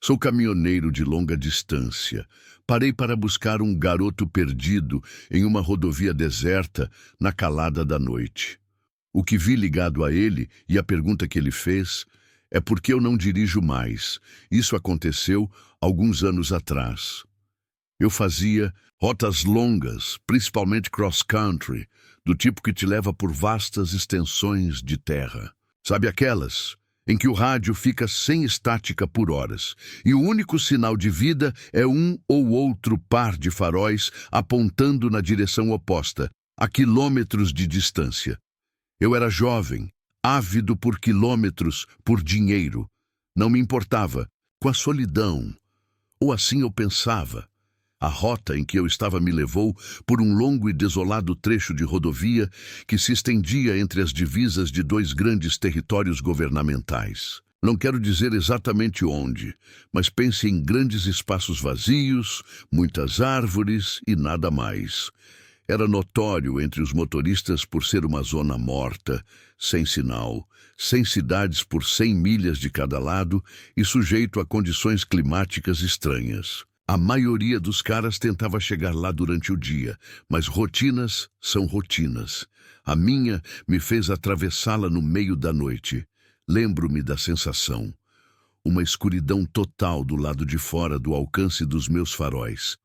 Sou caminhoneiro de longa distância. Parei para buscar um garoto perdido em uma rodovia deserta na calada da noite. O que vi ligado a ele e a pergunta que ele fez é por que eu não dirijo mais. Isso aconteceu alguns anos atrás. Eu fazia rotas longas, principalmente cross-country, do tipo que te leva por vastas extensões de terra. Sabe aquelas em que o rádio fica sem estática por horas, e o único sinal de vida é um ou outro par de faróis apontando na direção oposta, a quilômetros de distância. Eu era jovem, ávido por quilômetros, por dinheiro. Não me importava com a solidão, ou assim eu pensava. A rota em que eu estava me levou por um longo e desolado trecho de rodovia que se estendia entre as divisas de dois grandes territórios governamentais. Não quero dizer exatamente onde, mas pense em grandes espaços vazios, muitas árvores e nada mais. Era notório entre os motoristas por ser uma zona morta, sem sinal, sem cidades por 100 milhas de cada lado e sujeito a condições climáticas estranhas. A maioria dos caras tentava chegar lá durante o dia, mas rotinas são rotinas. A minha me fez atravessá-la no meio da noite. Lembro-me da sensação. Uma escuridão total do lado de fora do alcance dos meus faróis.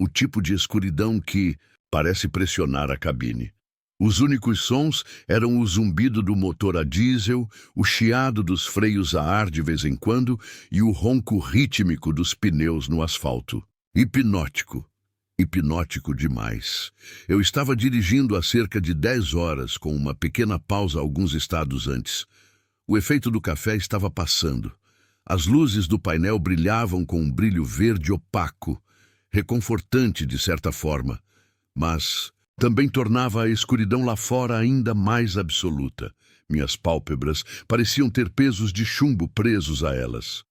O tipo de escuridão que parece pressionar a cabine. Os únicos sons eram o zumbido do motor a diesel, o chiado dos freios a ar de vez em quando e o ronco rítmico dos pneus no asfalto. Hipnótico. Hipnótico demais. Eu estava dirigindo há cerca de 10 horas, com uma pequena pausa alguns estados antes. O efeito do café estava passando. As luzes do painel brilhavam com um brilho verde opaco, reconfortante de certa forma, mas também tornava a escuridão lá fora ainda mais absoluta. Minhas pálpebras pareciam ter pesos de chumbo presos a elas.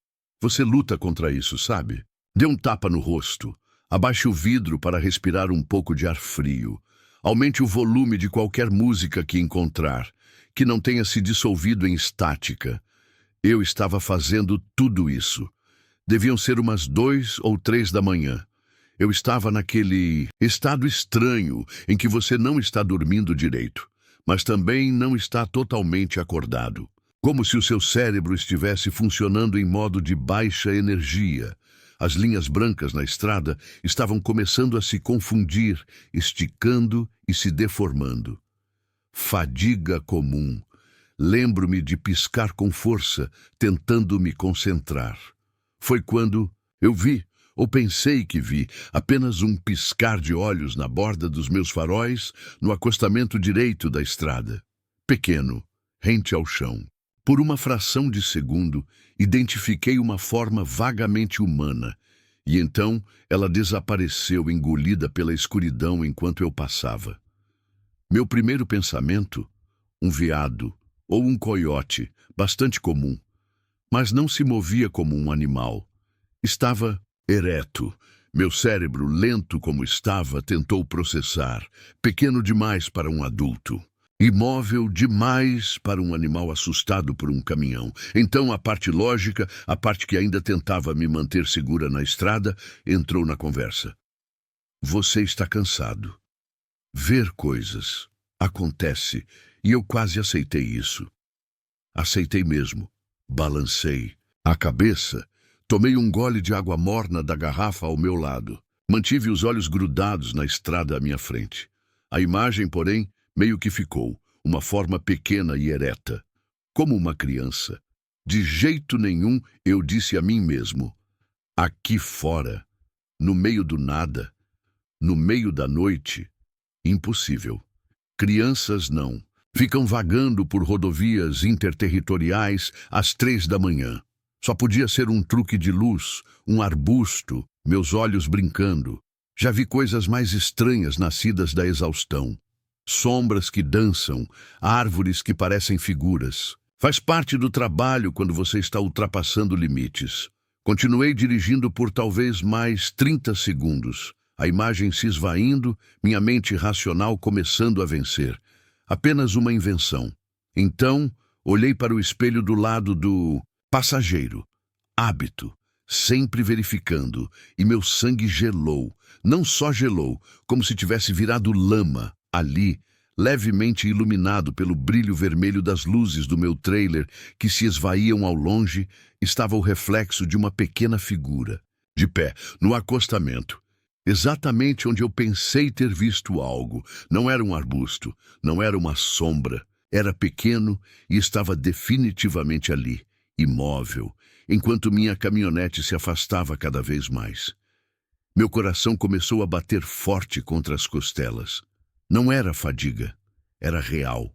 Você luta contra isso, sabe? Dê um tapa no rosto. Abaixe o vidro para respirar um pouco de ar frio. Aumente o volume de qualquer música que encontrar, que não tenha se dissolvido em estática. Eu estava fazendo tudo isso. Deviam ser umas 2 ou 3 da manhã. Eu estava naquele estado estranho em que você não está dormindo direito, mas também não está totalmente acordado. Como se o seu cérebro estivesse funcionando em modo de baixa energia. As linhas brancas na estrada estavam começando a se confundir, esticando e se deformando. Fadiga comum. Lembro-me de piscar com força, tentando me concentrar. Foi quando eu vi, ou pensei que vi, apenas um piscar de olhos na borda dos meus faróis, no acostamento direito da estrada. Pequeno, rente ao chão. Por uma fração de segundo, identifiquei uma forma vagamente humana, e então ela desapareceu engolida pela escuridão enquanto eu passava. Meu primeiro pensamento, um veado ou um coiote, bastante comum, mas não se movia como um animal. Estava ereto. Meu cérebro, lento como estava, tentou processar. Pequeno demais para um adulto. Imóvel demais para um animal assustado por um caminhão. Então a parte lógica, a parte que ainda tentava me manter segura na estrada, entrou na conversa. Você está cansado. Ver coisas. Acontece. E eu quase aceitei isso. Aceitei mesmo. Balancei. A cabeça. Tomei um gole de água morna da garrafa ao meu lado. Mantive os olhos grudados na estrada à minha frente. A imagem, porém, meio que ficou, uma forma pequena e ereta, como uma criança. De jeito nenhum, eu disse a mim mesmo, aqui fora, no meio do nada, no meio da noite, impossível. Crianças não. Ficam vagando por rodovias interterritoriais às 3 da manhã. Só podia ser um truque de luz, um arbusto, meus olhos brincando. Já vi coisas mais estranhas nascidas da exaustão. Sombras que dançam, árvores que parecem figuras. Faz parte do trabalho quando você está ultrapassando limites. Continuei dirigindo por talvez mais 30 segundos. A imagem se esvaindo, minha mente racional começando a vencer. Apenas uma invenção. Então, olhei para o espelho do lado do passageiro. Hábito. sempre verificando, e meu sangue gelou. Não só gelou, como se tivesse virado lama ali, levemente iluminado pelo brilho vermelho das luzes do meu trailer que se esvaíam ao longe, estava o reflexo de uma pequena figura, de pé, no acostamento. Exatamente onde eu pensei ter visto algo. Não era um arbusto, não era uma sombra. Era pequeno e estava definitivamente ali, imóvel, enquanto minha caminhonete se afastava cada vez mais. Meu coração começou a bater forte contra as costelas. Não era fadiga, era real.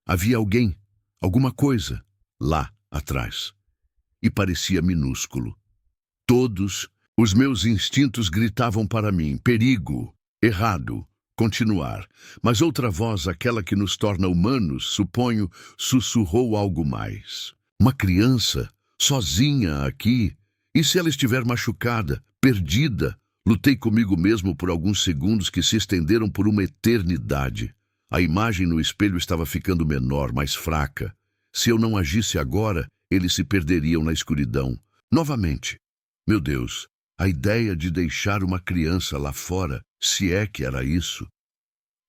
Havia alguém, alguma coisa, lá atrás. E parecia minúsculo. Todos os meus instintos gritavam para mim: perigo, errado, continuar. Mas outra voz, aquela que nos torna humanos, suponho, sussurrou algo mais. Uma criança, sozinha aqui? E se ela estiver machucada, perdida? Lutei comigo mesmo por alguns segundos que se estenderam por uma eternidade. A imagem no espelho estava ficando menor, mais fraca. Se eu não agisse agora, eles se perderiam na escuridão. Novamente. Meu Deus, a ideia de deixar uma criança lá fora, se é que era isso.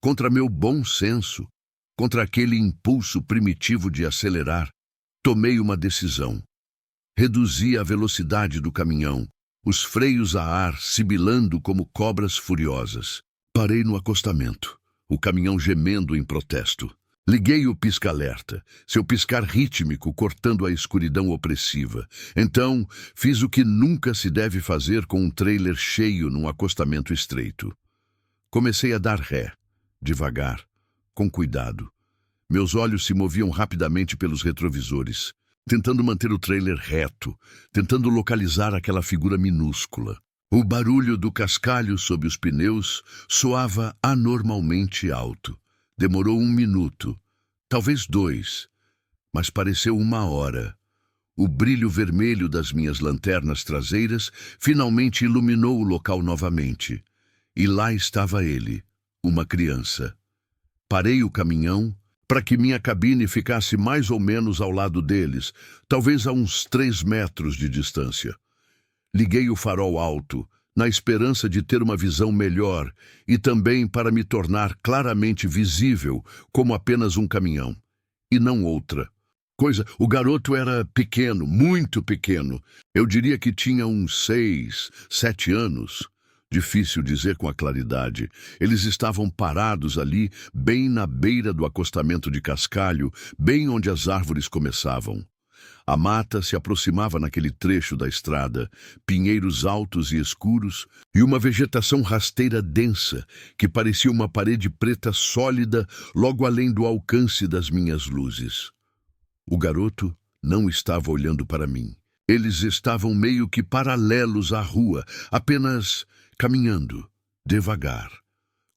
Contra meu bom senso, contra aquele impulso primitivo de acelerar, tomei uma decisão. Reduzi a velocidade do caminhão, os freios a ar sibilando como cobras furiosas. Parei no acostamento, o caminhão gemendo em protesto. Liguei o pisca-alerta, seu piscar rítmico cortando a escuridão opressiva. Então, fiz o que nunca se deve fazer com um trailer cheio num acostamento estreito. Comecei a dar ré, devagar, com cuidado. Meus olhos se moviam rapidamente pelos retrovisores, tentando manter o trailer reto, tentando localizar aquela figura minúscula. O barulho do cascalho sob os pneus soava anormalmente alto. Demorou 1 minuto, talvez 2, mas pareceu 1 hora. O brilho vermelho das minhas lanternas traseiras finalmente iluminou o local novamente. E lá estava ele, uma criança. Parei o caminhão para que minha cabine ficasse mais ou menos ao lado deles, talvez a uns 3 metros de distância. Liguei o farol alto, na esperança de ter uma visão melhor e também para me tornar claramente visível como apenas um caminhão, e não outra. O garoto era pequeno, muito pequeno. Eu diria que tinha uns 6, 7 anos. Difícil dizer com a claridade. Eles estavam parados ali, bem na beira do acostamento de cascalho, bem onde as árvores começavam. A mata se aproximava naquele trecho da estrada, pinheiros altos e escuros e uma vegetação rasteira densa, que parecia uma parede preta sólida logo além do alcance das minhas luzes. O garoto não estava olhando para mim. Eles estavam meio que paralelos à rua, apenas caminhando, devagar,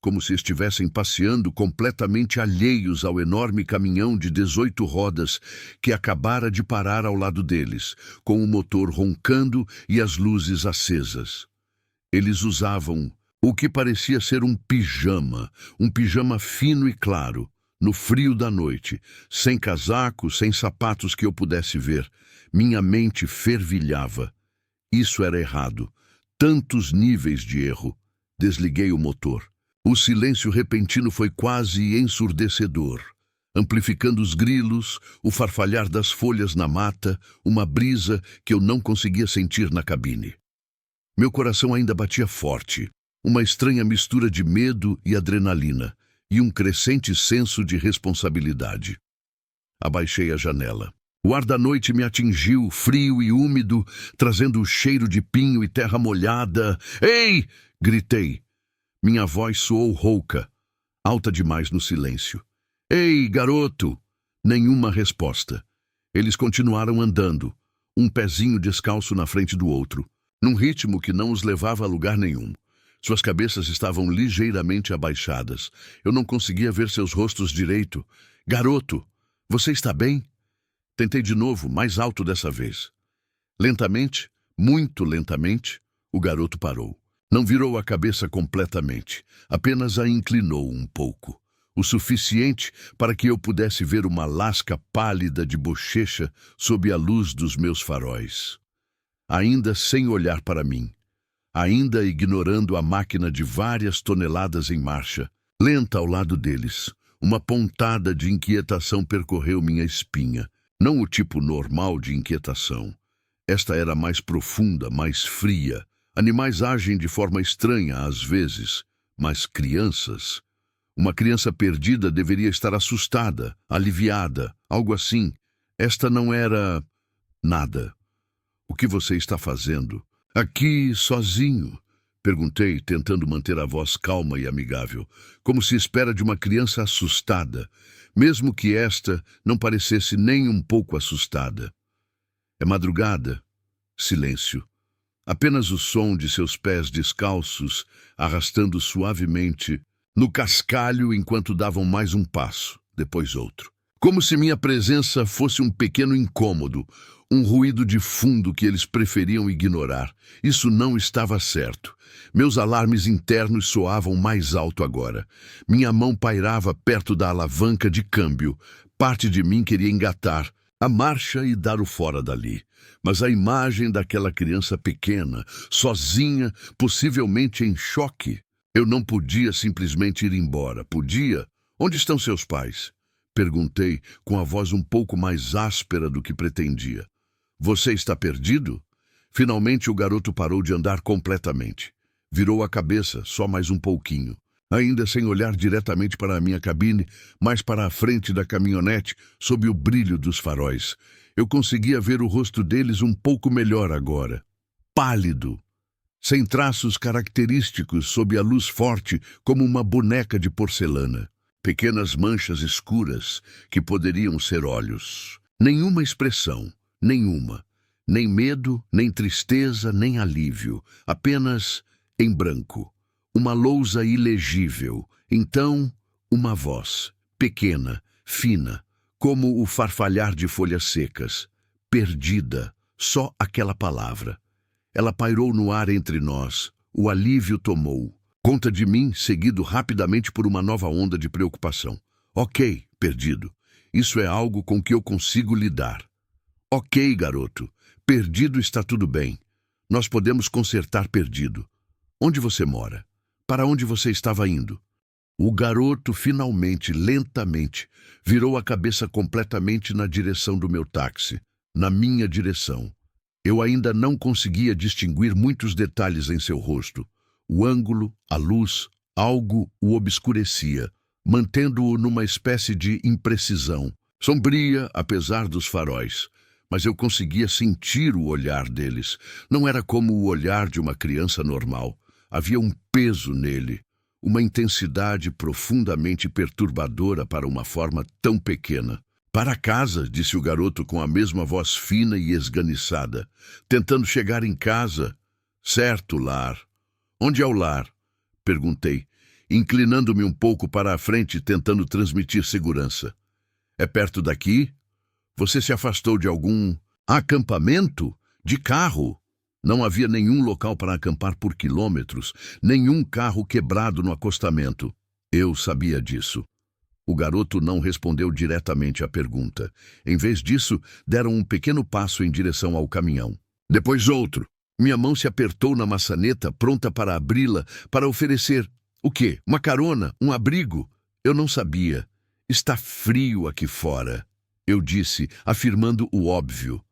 como se estivessem passeando completamente alheios ao enorme caminhão de 18 rodas que acabara de parar ao lado deles, com o motor roncando e as luzes acesas. Eles usavam o que parecia ser um pijama fino e claro, no frio da noite, sem casaco, sem sapatos que eu pudesse ver. Minha mente fervilhava. Isso era errado. Tantos níveis de erro. Desliguei o motor. O silêncio repentino foi quase ensurdecedor, amplificando os grilos, o farfalhar das folhas na mata, uma brisa que eu não conseguia sentir na cabine. Meu coração ainda batia forte, uma estranha mistura de medo e adrenalina, e um crescente senso de responsabilidade. Abaixei a janela. O ar da noite me atingiu, frio e úmido, trazendo o cheiro de pinho e terra molhada. «Ei!» gritei. Minha voz soou rouca, alta demais no silêncio. «Ei, garoto!» Nenhuma resposta. Eles continuaram andando, um pezinho descalço na frente do outro, num ritmo que não os levava a lugar nenhum. Suas cabeças estavam ligeiramente abaixadas. Eu não conseguia ver seus rostos direito. «Garoto, você está bem?» Tentei de novo, mais alto dessa vez. Lentamente, muito lentamente, o garoto parou. Não virou a cabeça completamente, apenas a inclinou um pouco, o suficiente para que eu pudesse ver uma lasca pálida de bochecha sob a luz dos meus faróis. ainda sem olhar para mim, ainda ignorando a máquina de várias toneladas em marcha, lenta ao lado deles. Uma pontada de inquietação percorreu minha espinha. Não o tipo normal de inquietação. Esta era mais profunda, mais fria. Animais agem de forma estranha às vezes, mas crianças... Uma criança perdida deveria estar assustada, aliviada, algo assim. Esta não era... nada. O que você está fazendo? Aqui, sozinho? Perguntei, tentando manter a voz calma e amigável, como se espera de uma criança assustada, mesmo que esta não parecesse nem um pouco assustada. É madrugada. Silêncio. Apenas o som de seus pés descalços, arrastando suavemente no cascalho enquanto davam mais um passo, depois outro. Como se minha presença fosse um pequeno incômodo, um ruído de fundo que eles preferiam ignorar. Isso não estava certo. Meus alarmes internos soavam mais alto agora. Minha mão pairava perto da alavanca de câmbio. Parte de mim queria engatar a marcha e dar o fora dali. Mas a imagem daquela criança pequena, sozinha, possivelmente em choque. Eu não podia simplesmente ir embora. Podia? Onde estão seus pais? Perguntei, com a voz um pouco mais áspera do que pretendia. Você está perdido? Finalmente o garoto parou de andar completamente. Virou a cabeça, só mais um pouquinho. Ainda sem olhar diretamente para a minha cabine, mas para a frente da caminhonete, sob o brilho dos faróis. Eu conseguia ver o rosto deles um pouco melhor agora. Pálido, sem traços característicos sob a luz forte como uma boneca de porcelana. Pequenas manchas escuras que poderiam ser olhos. Nenhuma expressão, nenhuma. Nem medo, nem tristeza, nem alívio. Apenas em branco. Uma lousa ilegível. Então, uma voz, pequena, fina, como o farfalhar de folhas secas. Perdida, só aquela palavra. Ela pairou no ar entre nós. O alívio tomou conta de mim, seguido rapidamente por uma nova onda de preocupação. Ok, perdido. Isso é algo com que eu consigo lidar. Ok, garoto. Perdido está tudo bem. Nós podemos consertar perdido. Onde você mora? Para onde você estava indo? O garoto finalmente, lentamente, virou a cabeça completamente na direção do meu táxi. Na minha direção. Eu ainda não conseguia distinguir muitos detalhes em seu rosto. O ângulo, a luz, algo o obscurecia, mantendo-o numa espécie de imprecisão, sombria apesar dos faróis. Mas eu conseguia sentir o olhar deles. Não era como o olhar de uma criança normal. Havia um peso nele, uma intensidade profundamente perturbadora para uma forma tão pequena. Para casa, disse o garoto com a mesma voz fina e esganiçada, tentando chegar em casa. Certo, lar. Onde é o lar? Perguntei, inclinando-me um pouco para a frente, tentando transmitir segurança. É perto daqui? Você se afastou de algum acampamento? De carro? Não havia nenhum local para acampar por quilômetros, nenhum carro quebrado no acostamento. Eu sabia disso. O garoto não respondeu diretamente à pergunta. Em vez disso, deram um pequeno passo em direção ao caminhão. Depois outro. Minha mão se apertou na maçaneta, pronta para abri-la, para oferecer... O quê? Uma carona? Um abrigo? Eu não sabia. Está frio aqui fora. Eu disse, afirmando o óbvio.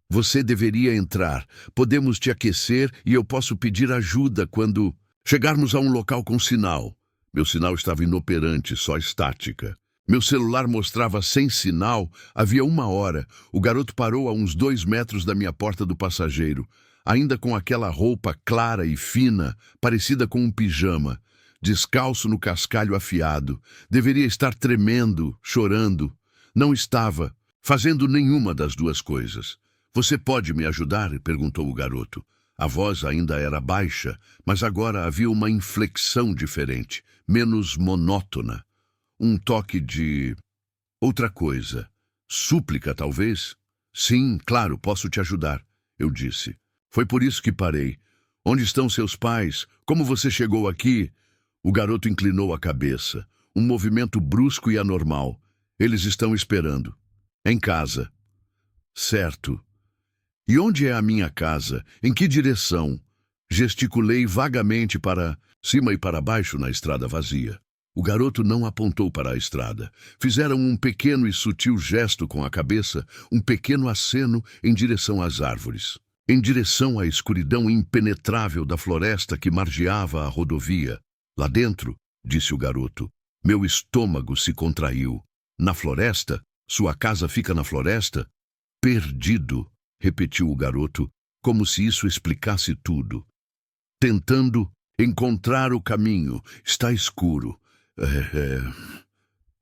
Você deveria entrar. Podemos te aquecer e eu posso pedir ajuda quando chegarmos a um local com sinal. Meu sinal estava inoperante, só estática. Meu celular mostrava sem sinal. Havia 1 hora. O garoto parou a uns 2 metros da minha porta do passageiro, ainda com aquela roupa clara e fina, parecida com um pijama, descalço no cascalho afiado. Deveria estar tremendo, chorando. Não estava, fazendo nenhuma das duas coisas. Você pode me ajudar? Perguntou o garoto. A voz ainda era baixa, mas agora havia uma inflexão diferente, menos monótona. Um toque de... outra coisa. Súplica, talvez? Sim, claro, posso te ajudar, eu disse. Foi por isso que parei. Onde estão seus pais? Como você chegou aqui? O garoto inclinou a cabeça. Um movimento brusco e anormal. Eles estão esperando. Em casa. Certo. E onde é a minha casa? Em que direção? Gesticulei vagamente para cima e para baixo na estrada vazia. O garoto não apontou para a estrada. Fizeram um pequeno e sutil gesto com a cabeça, um pequeno aceno em direção às árvores. Em direção à escuridão impenetrável da floresta que margeava a rodovia. Lá dentro, disse o garoto, meu estômago se contraiu. Na floresta? Sua casa fica na floresta? Perdido, repetiu o garoto, como se isso explicasse tudo. Tentando encontrar o caminho. Está escuro.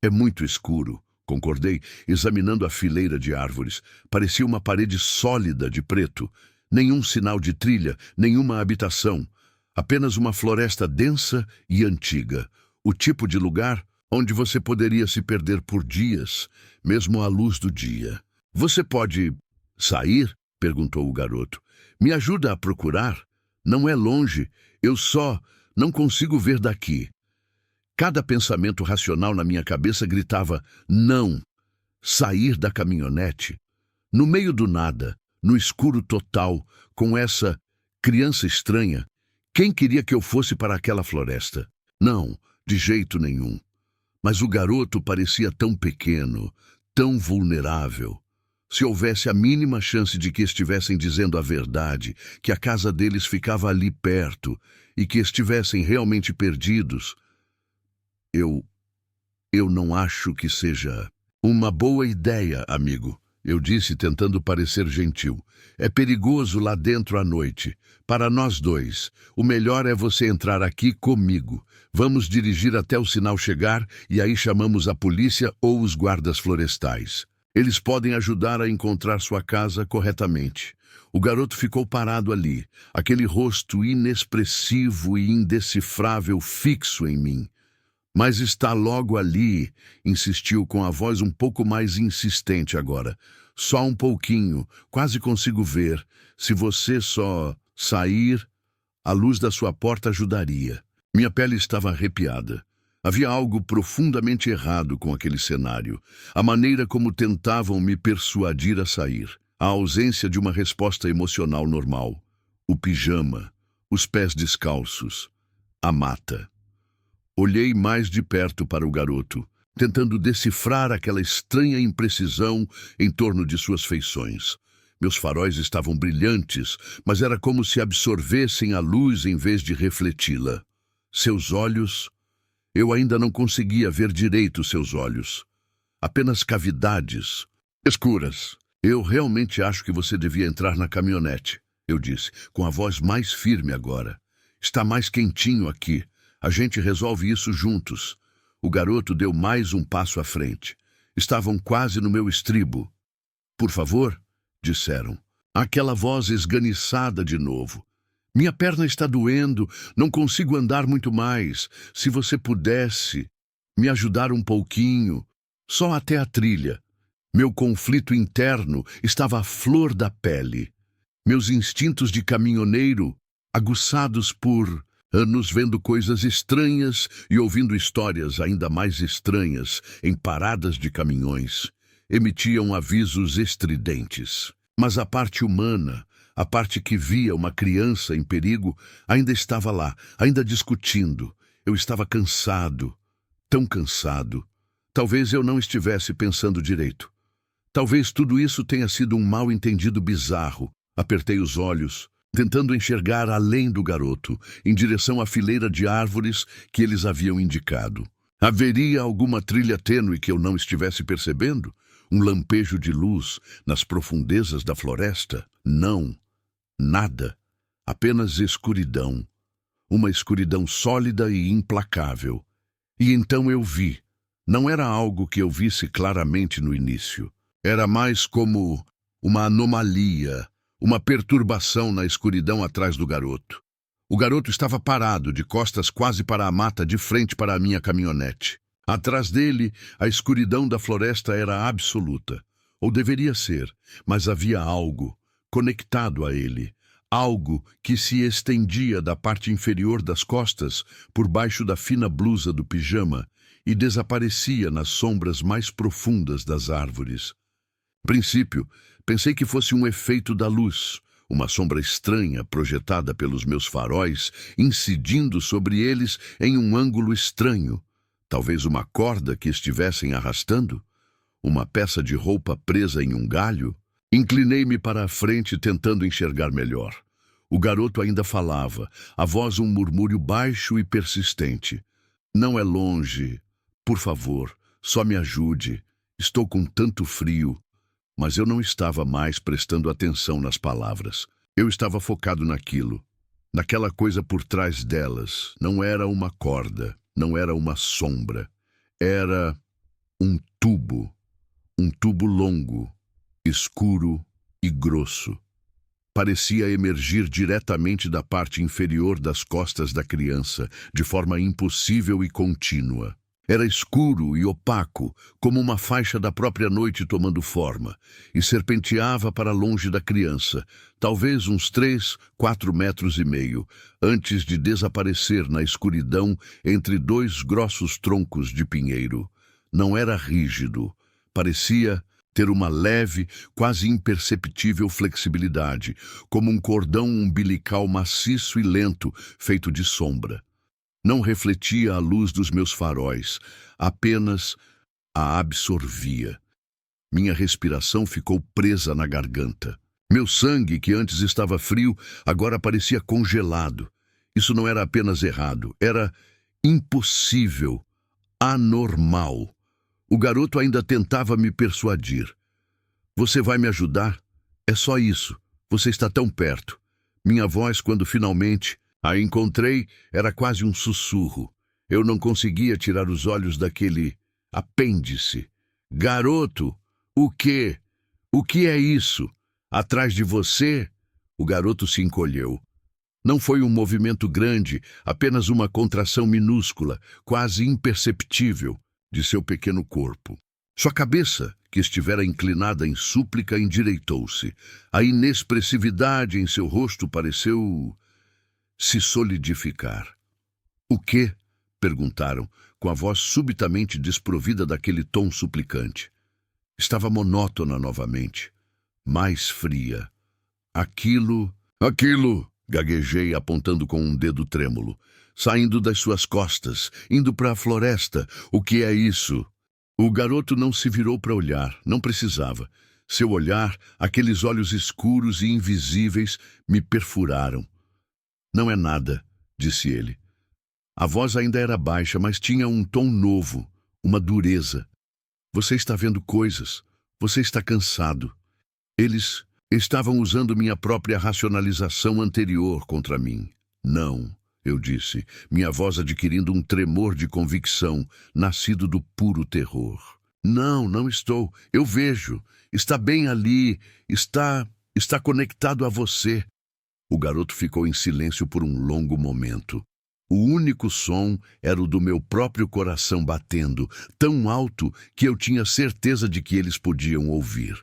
É muito escuro, concordei, examinando a fileira de árvores. Parecia uma parede sólida de preto. Nenhum sinal de trilha, nenhuma habitação. Apenas uma floresta densa e antiga. O tipo de lugar onde você poderia se perder por dias, mesmo à luz do dia. Você pode sair? Perguntou o garoto. Me ajuda a procurar? Não é longe, eu só não consigo ver daqui. Cada pensamento racional na minha cabeça gritava, não, sair da caminhonete. No meio do nada, no escuro total, com essa criança estranha, quem queria que eu fosse para aquela floresta? Não, de jeito nenhum. Mas o garoto parecia tão pequeno, tão vulnerável. Se houvesse a mínima chance de que estivessem dizendo a verdade, que a casa deles ficava ali perto e que estivessem realmente perdidos, eu não acho que seja uma boa ideia, amigo, eu disse tentando parecer gentil. É perigoso lá dentro à noite. Para nós dois, o melhor é você entrar aqui comigo. Vamos dirigir até o sinal chegar e aí chamamos a polícia ou os guardas florestais. Eles podem ajudar a encontrar sua casa corretamente. O garoto ficou parado ali, aquele rosto inexpressivo e indecifrável fixo em mim. Mas está logo ali, insistiu com a voz um pouco mais insistente agora. Só um pouquinho, quase consigo ver. Se você só sair, a luz da sua porta ajudaria. Minha pele estava arrepiada. Havia algo profundamente errado com aquele cenário. A maneira como tentavam me persuadir a sair. A ausência de uma resposta emocional normal. O pijama, os pés descalços, a mata. Olhei mais de perto para o garoto, tentando decifrar aquela estranha imprecisão em torno de suas feições. Meus faróis estavam brilhantes, mas era como se absorvessem a luz em vez de refleti-la. Seus olhos... Eu ainda não conseguia ver direito seus olhos. Apenas cavidades escuras. Eu realmente acho que você devia entrar na caminhonete, eu disse, com a voz mais firme agora. Está mais quentinho aqui. A gente resolve isso juntos. O garoto deu mais um passo à frente. Estavam quase no meu estribo. Por favor, disseram. Aquela voz esganiçada de novo. Minha perna está doendo, não consigo andar muito mais. Se você pudesse me ajudar um pouquinho, só até a trilha. Meu conflito interno estava à flor da pele. Meus instintos de caminhoneiro, aguçados por anos vendo coisas estranhas e ouvindo histórias ainda mais estranhas em paradas de caminhões, emitiam avisos estridentes. Mas a parte humana, a parte que via uma criança em perigo, ainda estava lá, ainda discutindo. Eu estava cansado, tão cansado. Talvez eu não estivesse pensando direito. Talvez tudo isso tenha sido um mal-entendido bizarro. Apertei os olhos, tentando enxergar além do garoto, em direção à fileira de árvores que eles haviam indicado. Haveria alguma trilha tênue que eu não estivesse percebendo? Um lampejo de luz nas profundezas da floresta? Não. Nada. Apenas escuridão. Uma escuridão sólida e implacável. E então eu vi. Não era algo que eu visse claramente no início. Era mais como uma anomalia, uma perturbação na escuridão atrás do garoto. O garoto estava parado, de costas quase para a mata, de frente para a minha caminhonete. Atrás dele, a escuridão da floresta era absoluta. Ou deveria ser, mas havia algo conectado a ele. Algo que se estendia da parte inferior das costas, por baixo da fina blusa do pijama, e desaparecia nas sombras mais profundas das árvores. A princípio, Pensei que fosse um efeito da luz, uma sombra estranha projetada pelos meus faróis, incidindo sobre eles em um ângulo estranho. Talvez uma corda que estivessem arrastando? Uma peça de roupa presa em um galho? Inclinei-me para a frente, tentando enxergar melhor. O garoto ainda falava, a voz um murmúrio baixo e persistente. Não é longe. Por favor, só me ajude. Estou com tanto frio. Mas eu não estava mais prestando atenção nas palavras. Eu estava focado naquilo, naquela coisa por trás delas. Não era uma corda, não era uma sombra. Era um tubo longo, escuro e grosso. Parecia emergir diretamente da parte inferior das costas da criança, de forma impossível e contínua. Era escuro e opaco, como uma faixa da própria noite tomando forma, e serpenteava para longe da criança, talvez uns 3, 4 metros e meio, antes de desaparecer na escuridão entre 2 grossos troncos de pinheiro. Não era rígido, parecia ter uma leve, quase imperceptível flexibilidade, como um cordão umbilical maciço e lento, feito de sombra. Não refletia a luz dos meus faróis, apenas a absorvia. Minha respiração ficou presa na garganta. Meu sangue, que antes estava frio, agora parecia congelado. Isso não era apenas errado, era impossível, anormal. O garoto ainda tentava me persuadir. Você vai me ajudar? É só isso. Você está tão perto. Minha voz, quando finalmente a encontrei, era quase um sussurro. Eu não conseguia tirar os olhos daquele apêndice. Garoto, o quê? O que é isso? Atrás de você? O garoto se encolheu. Não foi um movimento grande, apenas uma contração minúscula, quase imperceptível, de seu pequeno corpo. Sua cabeça, que estivera inclinada em súplica, endireitou-se. A inexpressividade em seu rosto pareceu se solidificar. O quê? Perguntaram, com a voz subitamente desprovida daquele tom suplicante. Estava monótona novamente, mais fria. Aquilo, gaguejei apontando com um dedo trêmulo. Saindo das suas costas, indo para a floresta. O que é isso? O garoto não se virou para olhar, não precisava. Seu olhar, aqueles olhos escuros e invisíveis, me perfuraram. Não é nada, disse ele. A voz ainda era baixa, mas tinha um tom novo, uma dureza. Você está vendo coisas. Você está cansado. Eles estavam usando minha própria racionalização anterior contra mim. Não, eu disse, minha voz adquirindo um tremor de convicção, nascido do puro terror. Não, não estou. Eu vejo. Está bem ali. Está conectado a você. O garoto ficou em silêncio por um longo momento. O único som era o do meu próprio coração batendo, tão alto que eu tinha certeza de que eles podiam ouvir.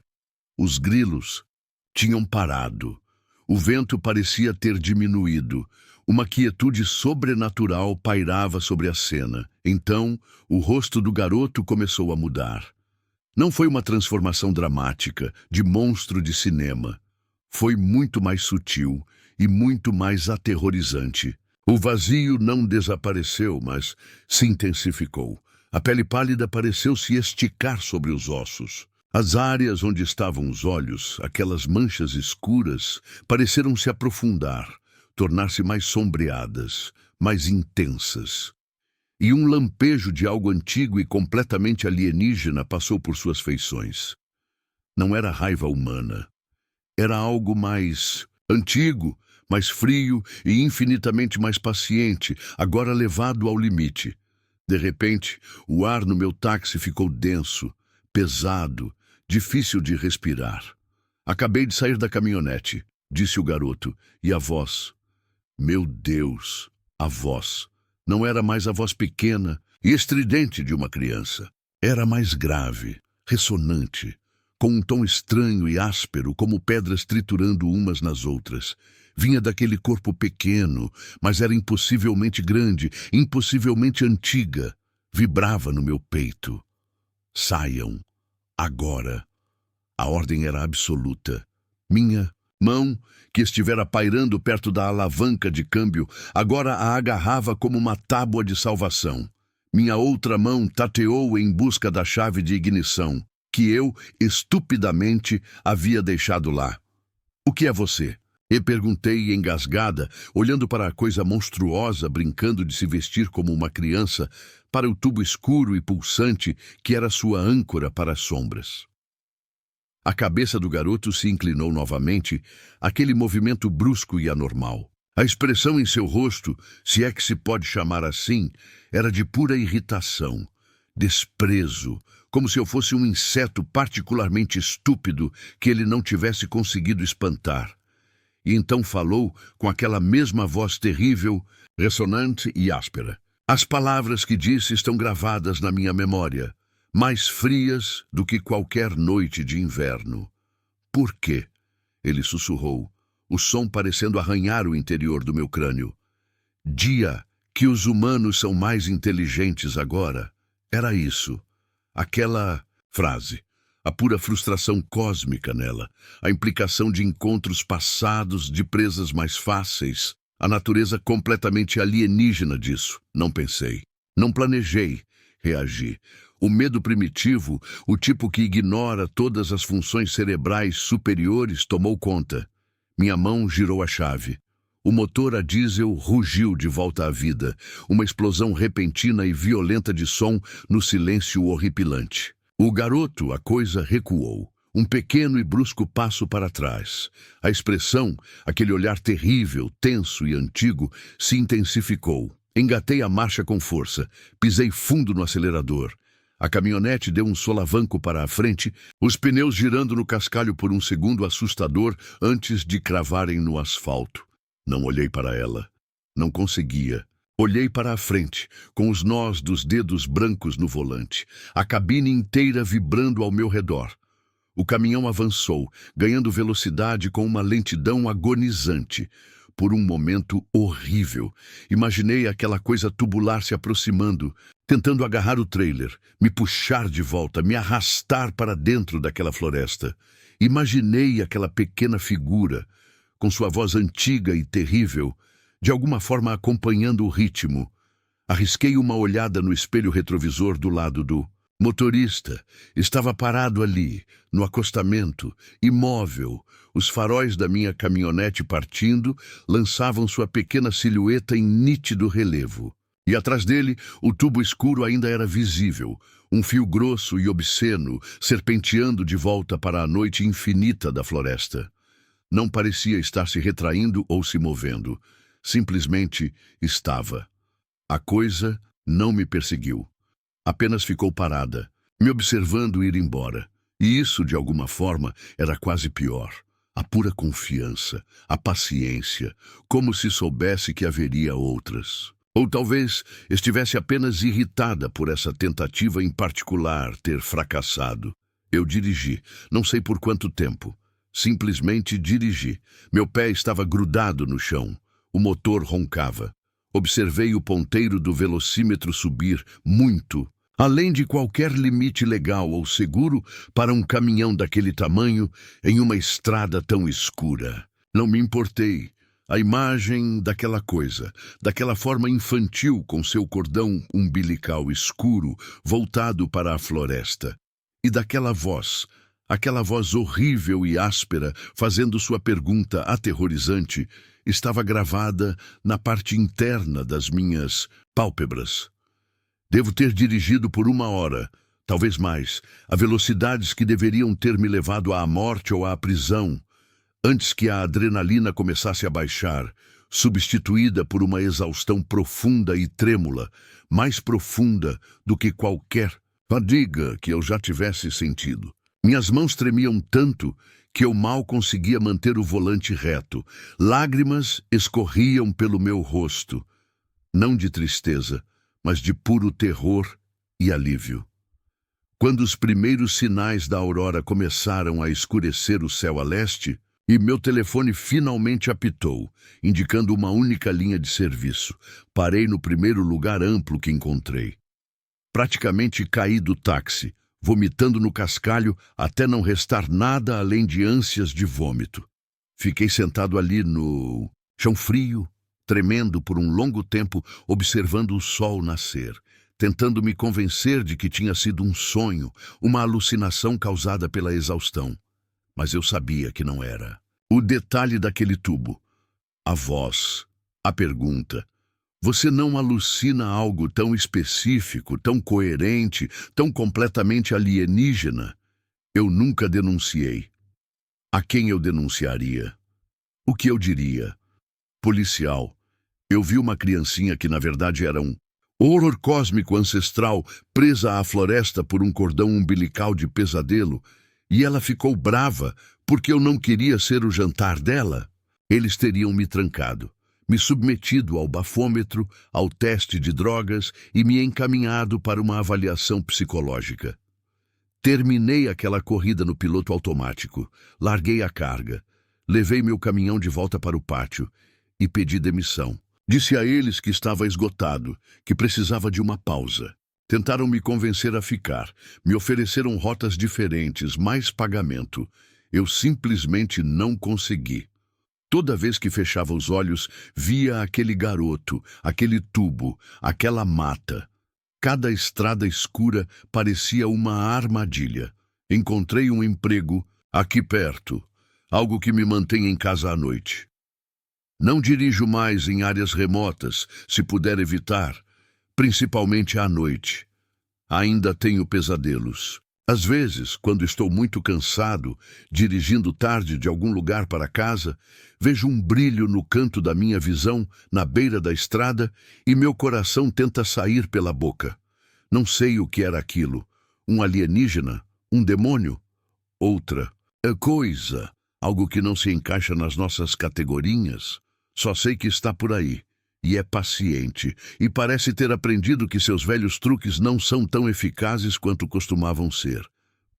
Os grilos tinham parado. O vento parecia ter diminuído. Uma quietude sobrenatural pairava sobre a cena. Então, o rosto do garoto começou a mudar. Não foi uma transformação dramática, de monstro de cinema. Foi muito mais sutil e muito mais aterrorizante. O vazio não desapareceu, mas se intensificou. A pele pálida pareceu se esticar sobre os ossos. As áreas onde estavam os olhos, aquelas manchas escuras, pareceram se aprofundar, tornar-se mais sombreadas, mais intensas. E um lampejo de algo antigo e completamente alienígena passou por suas feições. Não era raiva humana. Era algo mais antigo, mais frio e infinitamente mais paciente, agora levado ao limite. De repente, o ar no meu táxi ficou denso, pesado, difícil de respirar. Acabei de sair da caminhonete, disse o garoto, e a voz. Meu Deus, a voz. Não era mais a voz pequena e estridente de uma criança. Era mais grave, ressonante, com um tom estranho e áspero, como pedras triturando umas nas outras. Vinha daquele corpo pequeno, mas era impossivelmente grande, impossivelmente antiga. Vibrava no meu peito. Saiam, agora. A ordem era absoluta. Minha mão, que estivera pairando perto da alavanca de câmbio, agora a agarrava como uma tábua de salvação. Minha outra mão tateou em busca da chave de ignição, que eu, estupidamente, havia deixado lá. "O que é você?" E perguntei engasgada, olhando para a coisa monstruosa brincando de se vestir como uma criança, para o tubo escuro e pulsante que era sua âncora para as sombras. A cabeça do garoto se inclinou novamente, aquele movimento brusco e anormal. A expressão em seu rosto, se é que se pode chamar assim, era de pura irritação, desprezo, como se eu fosse um inseto particularmente estúpido que ele não tivesse conseguido espantar. E então falou com aquela mesma voz terrível, ressonante e áspera. As palavras que disse estão gravadas na minha memória, mais frias do que qualquer noite de inverno. "Por quê?" ele sussurrou, o som parecendo arranhar o interior do meu crânio. "Dia que os humanos são mais inteligentes agora." Era isso. Aquela frase. A pura frustração cósmica nela, a implicação de encontros passados, de presas mais fáceis, a natureza completamente alienígena disso. Não pensei, não planejei, reagi. O medo primitivo, o tipo que ignora todas as funções cerebrais superiores, tomou conta. Minha mão girou a chave. O motor a diesel rugiu de volta à vida, uma explosão repentina e violenta de som no silêncio horripilante. O garoto, a coisa recuou, um pequeno e brusco passo para trás. A expressão, aquele olhar terrível, tenso e antigo, se intensificou. Engatei a marcha com força, pisei fundo no acelerador. A caminhonete deu um solavanco para a frente, os pneus girando no cascalho por um segundo assustador antes de cravarem no asfalto. Não olhei para ela. Não conseguia. Olhei para a frente, com os nós dos dedos brancos no volante, a cabine inteira vibrando ao meu redor. O caminhão avançou, ganhando velocidade com uma lentidão agonizante. Por um momento horrível, imaginei aquela coisa tubular se aproximando, tentando agarrar o trailer, me puxar de volta, me arrastar para dentro daquela floresta. Imaginei aquela pequena figura, com sua voz antiga e terrível, de alguma forma acompanhando o ritmo. Arrisquei uma olhada no espelho retrovisor do lado do motorista. Estava parado ali, no acostamento, imóvel. Os faróis da minha caminhonete partindo lançavam sua pequena silhueta em nítido relevo. E atrás dele, o tubo escuro ainda era visível, um fio grosso e obsceno, serpenteando de volta para a noite infinita da floresta. Não parecia estar se retraindo ou se movendo. Simplesmente estava. A coisa não me perseguiu. Apenas ficou parada, me observando ir embora. E isso, de alguma forma, era quase pior. A pura confiança, a paciência, como se soubesse que haveria outras. Ou talvez estivesse apenas irritada por essa tentativa em particular ter fracassado. Eu dirigi, não sei por quanto tempo. Simplesmente dirigi. Meu pé estava grudado no chão. O motor roncava. Observei o ponteiro do velocímetro subir muito, além de qualquer limite legal ou seguro para um caminhão daquele tamanho em uma estrada tão escura. Não me importei. A imagem daquela coisa, daquela forma infantil com seu cordão umbilical escuro voltado para a floresta. E daquela voz, aquela voz horrível e áspera, fazendo sua pergunta aterrorizante, estava gravada na parte interna das minhas pálpebras. Devo ter dirigido por 1 hora, talvez mais, a velocidades que deveriam ter me levado à morte ou à prisão, antes que a adrenalina começasse a baixar, substituída por uma exaustão profunda e trêmula, mais profunda do que qualquer fadiga que eu já tivesse sentido. Minhas mãos tremiam tanto que eu mal conseguia manter o volante reto. Lágrimas escorriam pelo meu rosto, não de tristeza, mas de puro terror e alívio. Quando os primeiros sinais da aurora começaram a escurecer o céu a leste, e meu telefone finalmente apitou, indicando uma única linha de serviço, parei no primeiro lugar amplo que encontrei. Praticamente caí do táxi, vomitando no cascalho até não restar nada além de ânsias de vômito. Fiquei sentado ali no chão frio, tremendo por um longo tempo, observando o sol nascer, tentando me convencer de que tinha sido um sonho, uma alucinação causada pela exaustão. Mas eu sabia que não era. O detalhe daquele tubo, a voz, a pergunta: você não alucina algo tão específico, tão coerente, tão completamente alienígena? Eu nunca denunciei. A quem eu denunciaria? O que eu diria? Policial. Eu vi uma criancinha que na verdade era um horror cósmico ancestral presa à floresta por um cordão umbilical de pesadelo, e ela ficou brava porque eu não queria ser o jantar dela. Eles teriam me trancado, me submetido ao bafômetro, ao teste de drogas e me encaminhado para uma avaliação psicológica. Terminei aquela corrida no piloto automático, larguei a carga, levei meu caminhão de volta para o pátio e pedi demissão. Disse a eles que estava esgotado, que precisava de uma pausa. Tentaram me convencer a ficar, me ofereceram rotas diferentes, mais pagamento. Eu simplesmente não consegui. Toda vez que fechava os olhos, via aquele garoto, aquele tubo, aquela mata. Cada estrada escura parecia uma armadilha. Encontrei um emprego aqui perto, algo que me mantém em casa à noite. Não dirijo mais em áreas remotas, se puder evitar, principalmente à noite. Ainda tenho pesadelos. Às vezes, quando estou muito cansado, dirigindo tarde de algum lugar para casa, vejo um brilho no canto da minha visão, na beira da estrada, e meu coração tenta sair pela boca. Não sei o que era aquilo. Um alienígena? Um demônio? Outra coisa. Algo que não se encaixa nas nossas categorias. Só sei que está por aí. E é paciente, e parece ter aprendido que seus velhos truques não são tão eficazes quanto costumavam ser.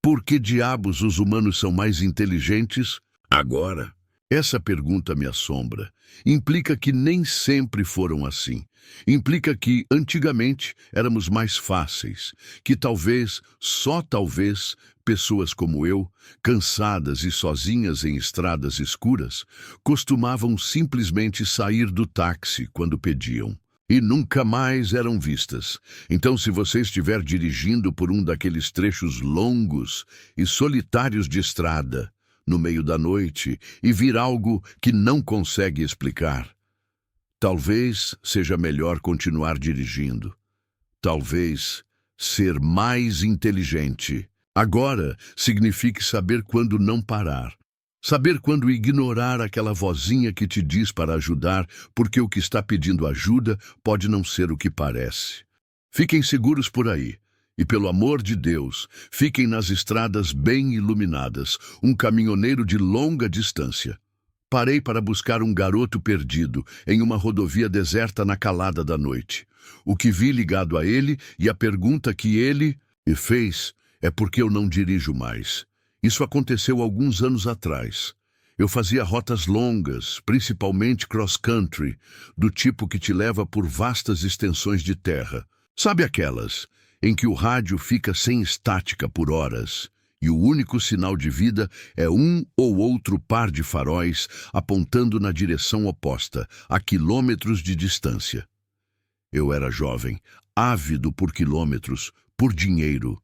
Por que diabos os humanos são mais inteligentes agora? Essa pergunta me assombra. Implica que nem sempre foram assim. Implica que, antigamente, éramos mais fáceis, que talvez, só talvez, pessoas como eu, cansadas e sozinhas em estradas escuras, costumavam simplesmente sair do táxi quando pediam. E nunca mais eram vistas. Então, se você estiver dirigindo por um daqueles trechos longos e solitários de estrada, no meio da noite, e vir algo que não consegue explicar, talvez seja melhor continuar dirigindo. Talvez ser mais inteligente. Agora signifique saber quando não parar. Saber quando ignorar aquela vozinha que te diz para ajudar, porque o que está pedindo ajuda pode não ser o que parece. Fiquem seguros por aí. E pelo amor de Deus, fiquem nas estradas bem iluminadas, um caminhoneiro de longa distância. Parei para buscar um garoto perdido em uma rodovia deserta na calada da noite. O que vi ligado a ele e a pergunta que ele me fez é porque eu não dirijo mais. Isso aconteceu alguns anos atrás. Eu fazia rotas longas, principalmente cross-country, do tipo que te leva por vastas extensões de terra. Sabe aquelas em que o rádio fica sem estática por horas e o único sinal de vida é um ou outro par de faróis apontando na direção oposta, a quilômetros de distância? Eu era jovem, ávido por quilômetros, por dinheiro.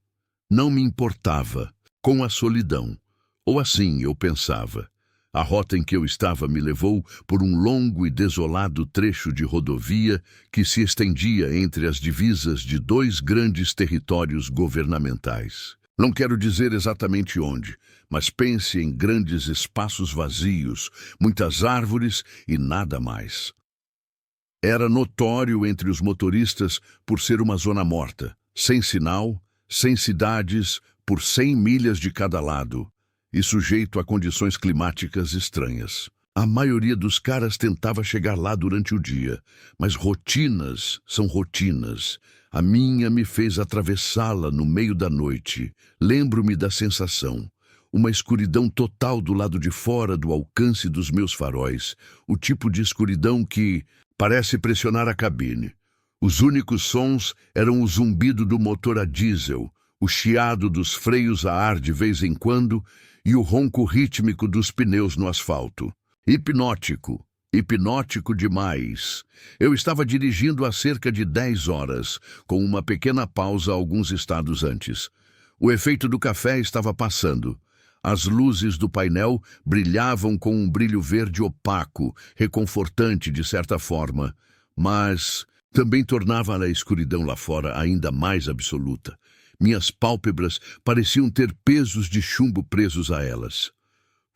Não me importava com a solidão. Ou assim eu pensava. A rota em que eu estava me levou por um longo e desolado trecho de rodovia que se estendia entre as divisas de dois grandes territórios governamentais. Não quero dizer exatamente onde, mas pense em grandes espaços vazios, muitas árvores e nada mais. Era notório entre os motoristas por ser uma zona morta, sem sinal, sem cidades, por 100 milhas de cada lado, e sujeito a condições climáticas estranhas. A maioria dos caras tentava chegar lá durante o dia, mas rotinas são rotinas. A minha me fez atravessá-la no meio da noite. Lembro-me da sensação. Uma escuridão total do lado de fora do alcance dos meus faróis. O tipo de escuridão que parece pressionar a cabine. Os únicos sons eram o zumbido do motor a diesel, o chiado dos freios a ar de vez em quando e o ronco rítmico dos pneus no asfalto. Hipnótico, hipnótico demais. Eu estava dirigindo há cerca de 10 horas, com uma pequena pausa alguns estados antes. O efeito do café estava passando. As luzes do painel brilhavam com um brilho verde opaco, reconfortante de certa forma, mas também tornava a escuridão lá fora ainda mais absoluta. Minhas pálpebras pareciam ter pesos de chumbo presos a elas.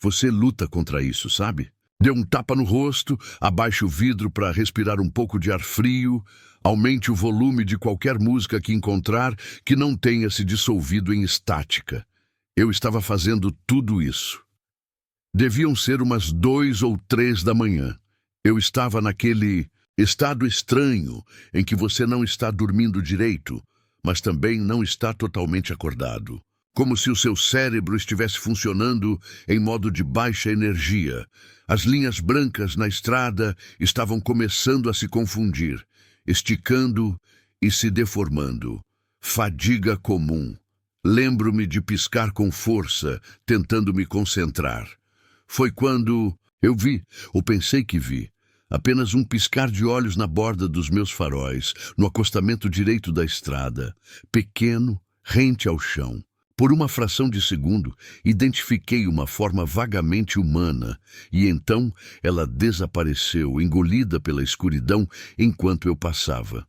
Você luta contra isso, sabe? Dê um tapa no rosto, abaixe o vidro para respirar um pouco de ar frio, aumente o volume de qualquer música que encontrar que não tenha se dissolvido em estática. Eu estava fazendo tudo isso. Deviam ser umas 2 ou 3 da manhã. Eu estava naquele estado estranho em que você não está dormindo direito, mas também não está totalmente acordado. Como se o seu cérebro estivesse funcionando em modo de baixa energia. As linhas brancas na estrada estavam começando a se confundir, esticando e se deformando. Fadiga comum. Lembro-me de piscar com força, tentando me concentrar. Foi quando eu vi, ou pensei que vi, apenas um piscar de olhos na borda dos meus faróis, no acostamento direito da estrada, pequeno, rente ao chão. Por uma fração de segundo, identifiquei uma forma vagamente humana, e então ela desapareceu, engolida pela escuridão enquanto eu passava.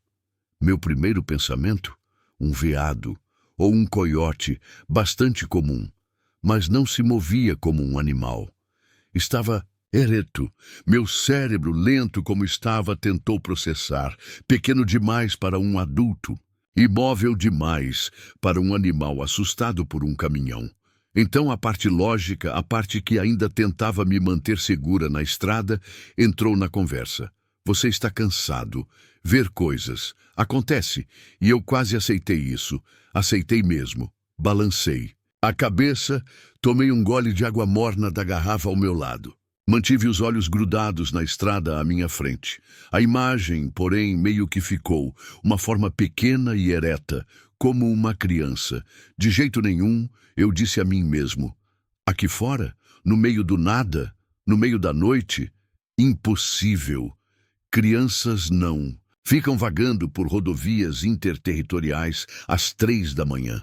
Meu primeiro pensamento? Um veado, ou um coiote, bastante comum, mas não se movia como um animal. Estava ereto. Meu cérebro, lento como estava, tentou processar, pequeno demais para um adulto. Imóvel demais para um animal assustado por um caminhão. Então a parte lógica, a parte que ainda tentava me manter segura na estrada, entrou na conversa. Você está cansado. Ver coisas. Acontece. E eu quase aceitei isso. Aceitei mesmo. Balancei. A cabeça, tomei um gole de água morna da garrafa ao meu lado. Mantive os olhos grudados na estrada à minha frente. A imagem, porém, meio que ficou, uma forma pequena e ereta, como uma criança. De jeito nenhum, eu disse a mim mesmo, aqui fora, no meio do nada, no meio da noite, impossível. Crianças não. Ficam vagando por rodovias interterritoriais às 3 da manhã.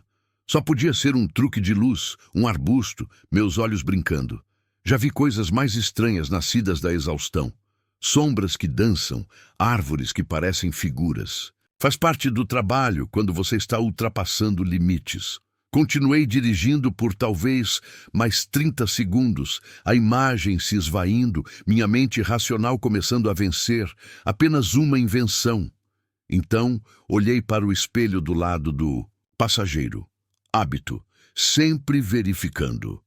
Só podia ser um truque de luz, um arbusto, meus olhos brincando. Já vi coisas mais estranhas nascidas da exaustão. Sombras que dançam, árvores que parecem figuras. Faz parte do trabalho quando você está ultrapassando limites. Continuei dirigindo por talvez mais 30 segundos, a imagem se esvaindo, minha mente racional começando a vencer, apenas uma invenção. Então, olhei para o espelho do lado do passageiro. Hábito, sempre verificando.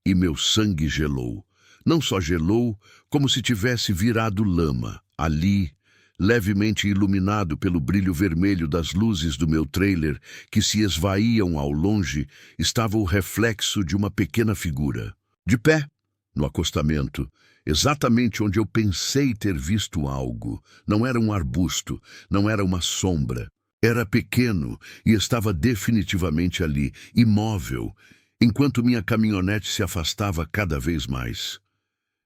E meu sangue gelou. Não só gelou, como se tivesse virado lama. Ali, levemente iluminado pelo brilho vermelho das luzes do meu trailer, que se esvaíam ao longe, estava o reflexo de uma pequena figura. De pé, no acostamento, exatamente onde eu pensei ter visto algo. Não era um arbusto, não era uma sombra. Era pequeno e estava definitivamente ali, imóvel, enquanto minha caminhonete se afastava cada vez mais.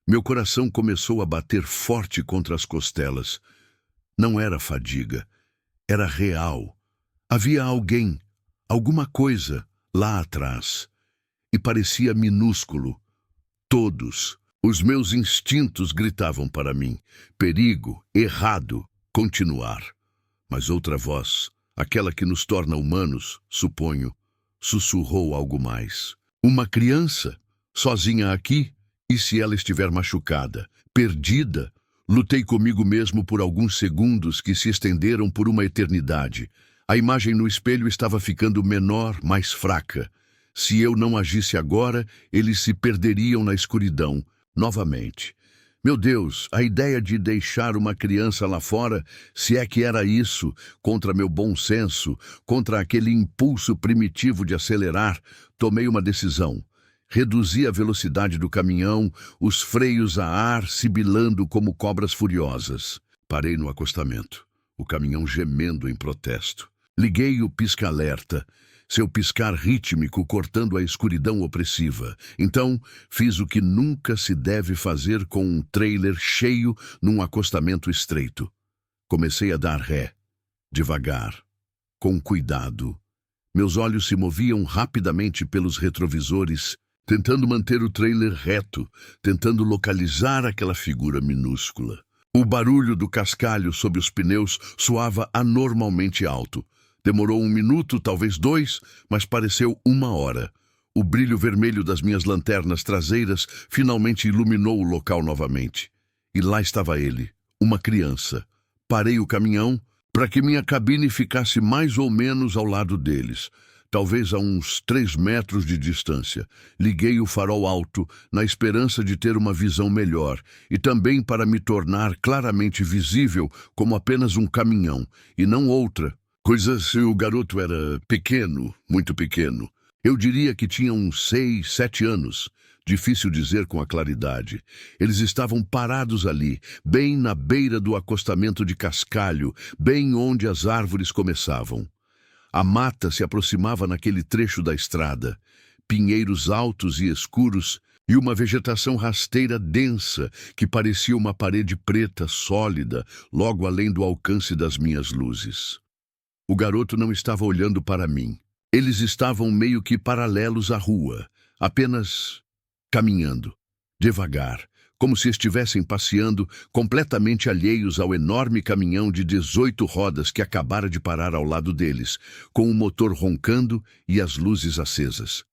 Meu coração começou a bater forte contra as costelas. Não era fadiga, era real. Havia alguém, alguma coisa, lá atrás. E parecia minúsculo. Todos, os meus instintos gritavam para mim. Perigo, errado, continuar. Mas outra voz, aquela que nos torna humanos, suponho, sussurrou algo mais. Uma criança, sozinha aqui, e se ela estiver machucada, perdida? Lutei comigo mesmo por alguns segundos que se estenderam por uma eternidade. A imagem no espelho estava ficando menor, mais fraca. Se eu não agisse agora, eles se perderiam na escuridão, novamente. Meu Deus, a ideia de deixar uma criança lá fora, se é que era isso, contra meu bom senso, contra aquele impulso primitivo de acelerar, tomei uma decisão. Reduzi a velocidade do caminhão, os freios a ar sibilando como cobras furiosas. Parei no acostamento, o caminhão gemendo em protesto. Liguei o pisca-alerta. seu piscar rítmico cortando a escuridão opressiva. Então, fiz o que nunca se deve fazer com um trailer cheio num acostamento estreito. Comecei a dar ré, devagar, com cuidado. Meus olhos se moviam rapidamente pelos retrovisores, tentando manter o trailer reto, tentando localizar aquela figura minúscula. O barulho do cascalho sob os pneus soava anormalmente alto. Demorou 1 minuto, talvez 2, mas pareceu 1 hora. O brilho vermelho das minhas lanternas traseiras finalmente iluminou o local novamente. E lá estava ele, uma criança. Parei o caminhão para que minha cabine ficasse mais ou menos ao lado deles, talvez a uns 3 metros de distância. Liguei o farol alto na esperança de ter uma visão melhor e também para me tornar claramente visível como apenas um caminhão e não outra. Coisa se o garoto era pequeno, muito pequeno. Eu diria que tinha uns 6, 7 anos. Difícil dizer com a claridade. Eles estavam parados ali, bem na beira do acostamento de cascalho, bem onde as árvores começavam. A mata se aproximava naquele trecho da estrada. Pinheiros altos e escuros e uma vegetação rasteira densa que parecia uma parede preta sólida, logo além do alcance das minhas luzes. O garoto não estava olhando para mim. Eles estavam meio que paralelos à rua, apenas caminhando, devagar, como se estivessem passeando, completamente alheios ao enorme caminhão de 18 rodas que acabara de parar ao lado deles, com o motor roncando e as luzes acesas.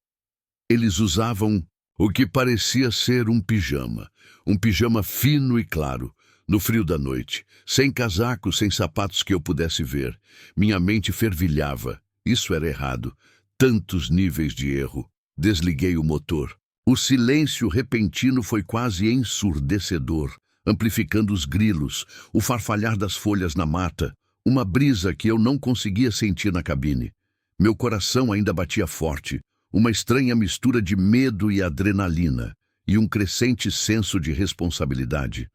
Eles usavam o que parecia ser um pijama fino e claro, no frio da noite, sem casaco, sem sapatos que eu pudesse ver. Minha mente fervilhava. Isso era errado. Tantos níveis de erro. Desliguei o motor. O silêncio repentino foi quase ensurdecedor, amplificando os grilos, o farfalhar das folhas na mata, uma brisa que eu não conseguia sentir na cabine. Meu coração ainda batia forte, uma estranha mistura de medo e adrenalina, e um crescente senso de responsabilidade.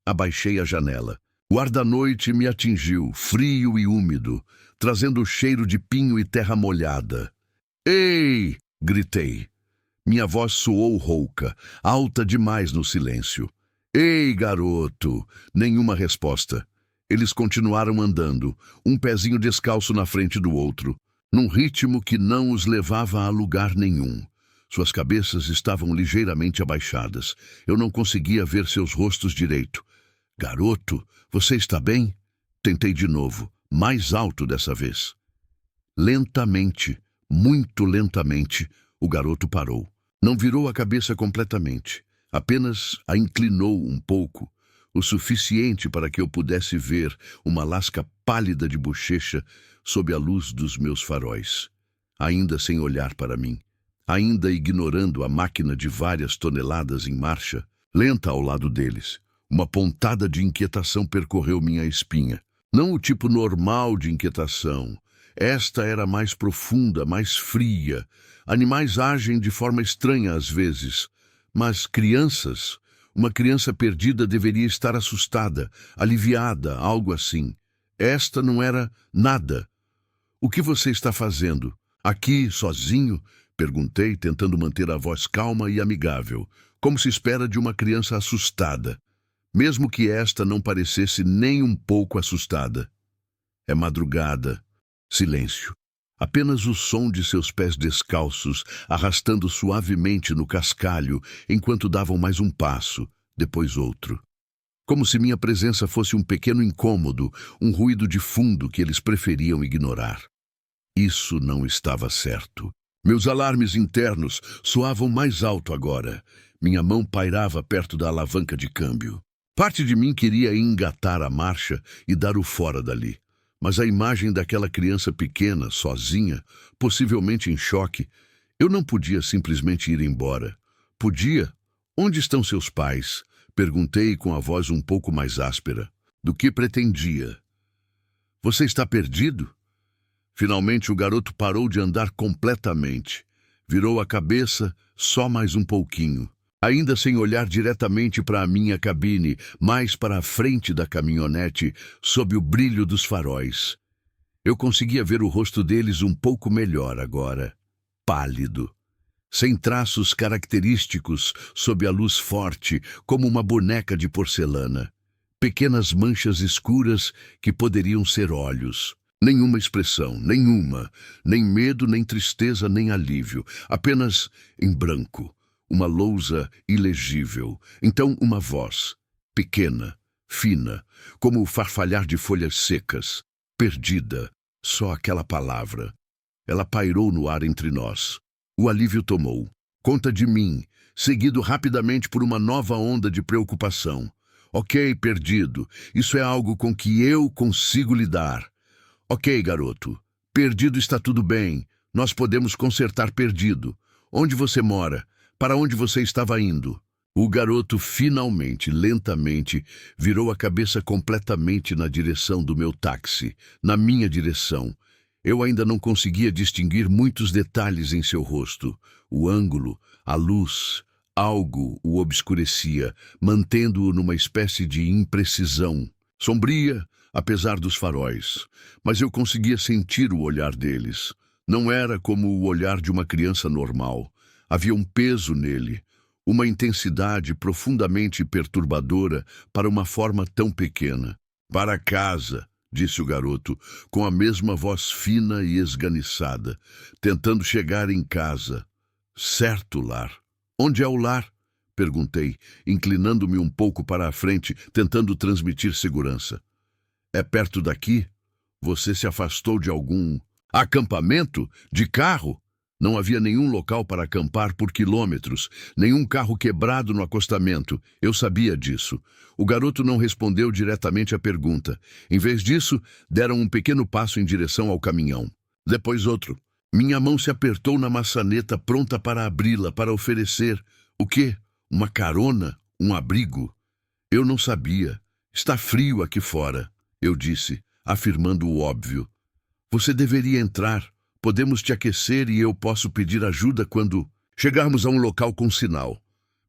Abaixei a janela. O ar da noite me atingiu, frio e úmido, trazendo o cheiro de pinho e terra molhada. «Ei!» gritei. Minha voz soou rouca, alta demais no silêncio. «Ei, garoto!» Nenhuma resposta. Eles continuaram andando, um pezinho descalço na frente do outro, num ritmo que não os levava a lugar nenhum. Suas cabeças estavam ligeiramente abaixadas. Eu não conseguia ver seus rostos direito. «Garoto, você está bem?» Tentei de novo, mais alto dessa vez. Lentamente, muito lentamente, o garoto parou. Não virou a cabeça completamente, apenas a inclinou um pouco, o suficiente para que eu pudesse ver uma lasca pálida de bochecha sob a luz dos meus faróis. Ainda sem olhar para mim, ainda ignorando a máquina de várias toneladas em marcha, lenta ao lado deles. Uma pontada de inquietação percorreu minha espinha. Não o tipo normal de inquietação. Esta era mais profunda, mais fria. Animais agem de forma estranha às vezes, mas crianças, uma criança perdida deveria estar assustada, aliviada, algo assim. Esta não era nada. «O que você está fazendo? Aqui, sozinho?» Perguntei, tentando manter a voz calma e amigável, como se espera de uma criança assustada, mesmo que esta não parecesse nem um pouco assustada. É madrugada. Silêncio. Apenas o som de seus pés descalços, arrastando suavemente no cascalho, enquanto davam mais um passo, depois outro. Como se minha presença fosse um pequeno incômodo, um ruído de fundo que eles preferiam ignorar. Isso não estava certo. Meus alarmes internos soavam mais alto agora. Minha mão pairava perto da alavanca de câmbio. Parte de mim queria engatar a marcha e dar o fora dali. Mas a imagem daquela criança pequena, sozinha, possivelmente em choque, eu não podia simplesmente ir embora. Podia? Onde estão seus pais? Perguntei com a voz um pouco mais áspera do que pretendia. Você está perdido? Finalmente o garoto parou de andar completamente. Virou a cabeça só mais um pouquinho, ainda sem olhar diretamente para a minha cabine, mais para a frente da caminhonete, sob o brilho dos faróis. Eu conseguia ver o rosto deles um pouco melhor agora, pálido, sem traços característicos sob a luz forte, como uma boneca de porcelana. Pequenas manchas escuras que poderiam ser olhos. Nenhuma expressão, nenhuma, nem medo, nem tristeza, nem alívio, apenas em branco, uma lousa ilegível. Então uma voz, pequena, fina, como o farfalhar de folhas secas, perdida, só aquela palavra. Ela pairou no ar entre nós. O alívio tomou conta de mim, seguido rapidamente por uma nova onda de preocupação. Ok, perdido, isso é algo com que eu consigo lidar. Ok, garoto, perdido está tudo bem, nós podemos consertar perdido. Onde você mora? Para onde você estava indo? O garoto finalmente, lentamente, virou a cabeça completamente na direção do meu táxi, na minha direção. Eu ainda não conseguia distinguir muitos detalhes em seu rosto. O ângulo, a luz, algo o obscurecia, mantendo-o numa espécie de imprecisão. Sombria, apesar dos faróis, mas eu conseguia sentir o olhar deles. Não era como o olhar de uma criança normal. Havia um peso nele, uma intensidade profundamente perturbadora para uma forma tão pequena. Para casa, disse o garoto, com a mesma voz fina e esganiçada, tentando chegar em casa. Certo lar. Onde é o lar? Perguntei, inclinando-me um pouco para a frente, tentando transmitir segurança. É perto daqui? Você se afastou de algum acampamento? De carro? Não havia nenhum local para acampar por quilômetros, nenhum carro quebrado no acostamento. Eu sabia disso. O garoto não respondeu diretamente à pergunta. Em vez disso, deram um pequeno passo em direção ao caminhão. Depois outro. Minha mão se apertou na maçaneta pronta para abri-la, para oferecer. O quê? Uma carona? Um abrigo? Eu não sabia. Está frio aqui fora, eu disse, afirmando o óbvio. Você deveria entrar. Podemos te aquecer e eu posso pedir ajuda quando chegarmos a um local com sinal.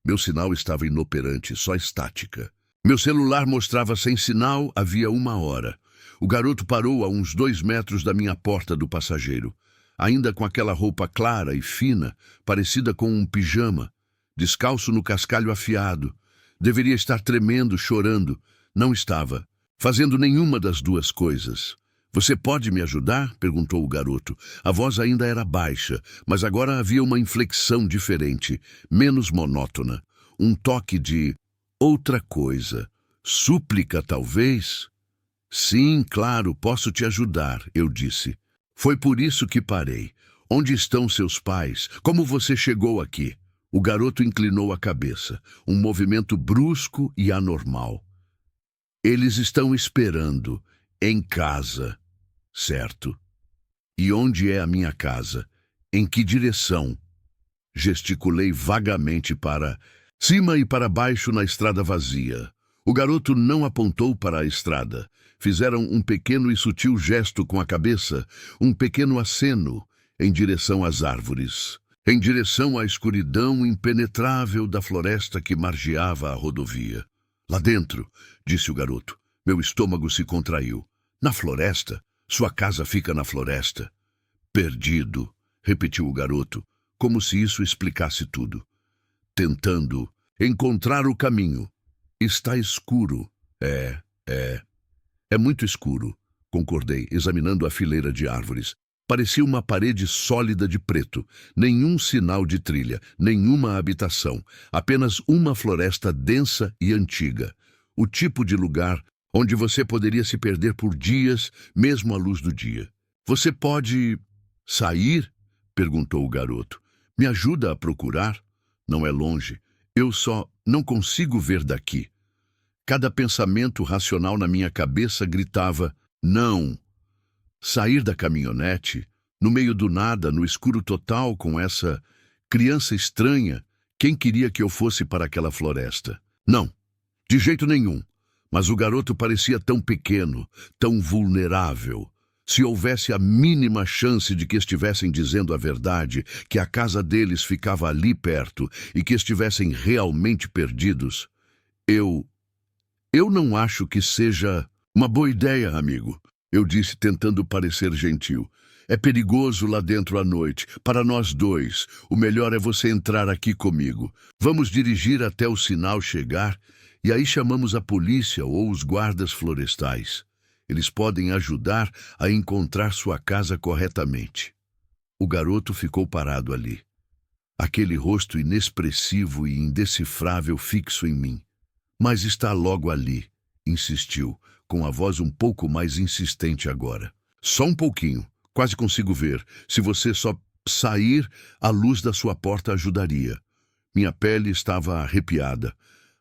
Meu sinal estava inoperante, só estática. Meu celular mostrava sem sinal havia 1 hora. O garoto parou a uns 2 metros da minha porta do passageiro, ainda com aquela roupa clara e fina, parecida com um pijama, descalço no cascalho afiado. Deveria estar tremendo, chorando. Não estava, fazendo nenhuma das duas coisas. Você pode me ajudar? Perguntou o garoto. A voz ainda era baixa, mas agora havia uma inflexão diferente, menos monótona. Um toque de outra coisa. Súplica, talvez? Sim, claro, posso te ajudar, eu disse. Foi por isso que parei. Onde estão seus pais? Como você chegou aqui? O garoto inclinou a cabeça, um movimento brusco e anormal. Eles estão esperando, em casa. Certo. E onde é a minha casa? Em que direção? Gesticulei vagamente para cima e para baixo na estrada vazia. O garoto não apontou para a estrada. Fizeram um pequeno e sutil gesto com a cabeça, um pequeno aceno em direção às árvores, em direção à escuridão impenetrável da floresta que margeava a rodovia. Lá dentro, disse o garoto. Meu estômago se contraiu. Na floresta? Sua casa fica na floresta. Perdido, repetiu o garoto, como se isso explicasse tudo. Tentando encontrar o caminho. Está escuro. É muito escuro, concordei, examinando a fileira de árvores. Parecia uma parede sólida de preto. Nenhum sinal de trilha, nenhuma habitação. Apenas uma floresta densa e antiga. O tipo de lugar onde você poderia se perder por dias, mesmo à luz do dia. Você pode sair? Perguntou o garoto. Me ajuda a procurar? Não é longe. Eu só não consigo ver daqui. Cada pensamento racional na minha cabeça gritava, não. Sair da caminhonete, no meio do nada, no escuro total, com essa criança estranha, quem queria que eu fosse para aquela floresta? Não, de jeito nenhum. Mas o garoto parecia tão pequeno, tão vulnerável. Se houvesse a mínima chance de que estivessem dizendo a verdade, que a casa deles ficava ali perto e que estivessem realmente perdidos, eu não acho que seja uma boa ideia, amigo. Eu disse, tentando parecer gentil. É perigoso lá dentro à noite. Para nós dois, o melhor é você entrar aqui comigo. Vamos dirigir até o sinal chegar e aí chamamos a polícia ou os guardas florestais. Eles podem ajudar a encontrar sua casa corretamente. O garoto ficou parado ali. Aquele rosto inexpressivo e indecifrável fixo em mim. Mas está logo ali, insistiu, com a voz um pouco mais insistente agora. Só um pouquinho. Quase consigo ver. Se você só sair, a luz da sua porta ajudaria. Minha pele estava arrepiada.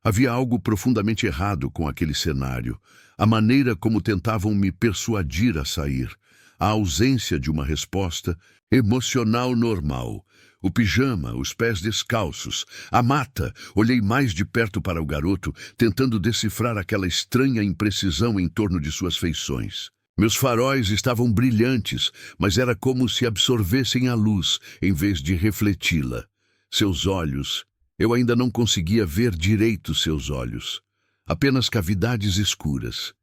Havia algo profundamente errado com aquele cenário. A maneira como tentavam me persuadir a sair. A ausência de uma resposta emocional normal. O pijama, os pés descalços, a mata. Olhei mais de perto para o garoto, tentando decifrar aquela estranha imprecisão em torno de suas feições. Meus faróis estavam brilhantes, mas era como se absorvessem a luz, em vez de refleti-la. Seus olhos... Eu ainda não conseguia ver direito seus olhos. Apenas cavidades escuras.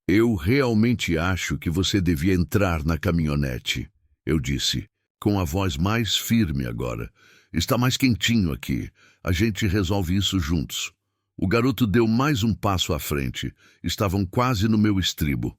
Eu realmente acho que você devia entrar na caminhonete, eu disse, com a voz mais firme agora. Está mais quentinho aqui. A gente resolve isso juntos. O garoto deu mais um passo à frente. Estavam quase no meu estribo.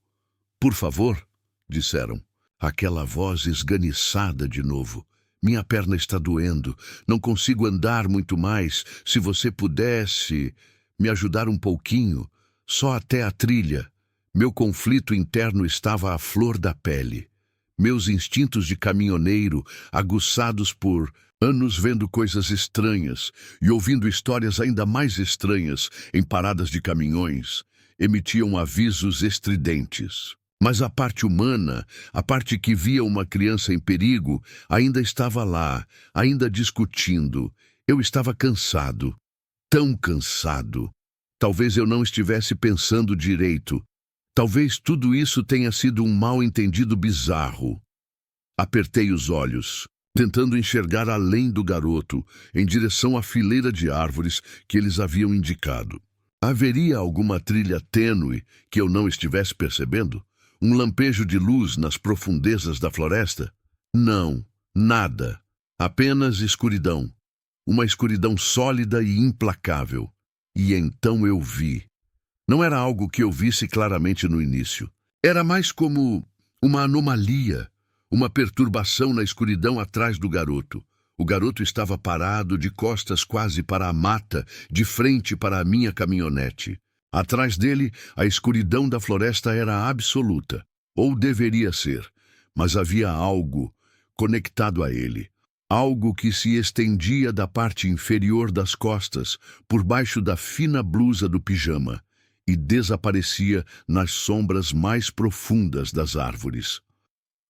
Por favor, disseram. Aquela voz esganiçada de novo. Minha perna está doendo. Não consigo andar muito mais. Se você pudesse me ajudar um pouquinho, só até a trilha. Meu conflito interno estava à flor da pele. Meus instintos de caminhoneiro, aguçados por anos vendo coisas estranhas e ouvindo histórias ainda mais estranhas em paradas de caminhões, emitiam avisos estridentes. Mas a parte humana, a parte que via uma criança em perigo, ainda estava lá, ainda discutindo. Eu estava cansado, tão cansado. Talvez eu não estivesse pensando direito. Talvez tudo isso tenha sido um mal-entendido bizarro. Apertei os olhos, tentando enxergar além do garoto, em direção à fileira de árvores que eles haviam indicado. Haveria alguma trilha tênue que eu não estivesse percebendo? Um lampejo de luz nas profundezas da floresta? Não, nada. Apenas escuridão. Uma escuridão sólida e implacável. E então eu vi. Não era algo que eu visse claramente no início. Era mais como uma anomalia, uma perturbação na escuridão atrás do garoto. O garoto estava parado, de costas quase para a mata, de frente para a minha caminhonete. Atrás dele, a escuridão da floresta era absoluta, ou deveria ser, mas havia algo conectado a ele, algo que se estendia da parte inferior das costas, por baixo da fina blusa do pijama, e desaparecia nas sombras mais profundas das árvores.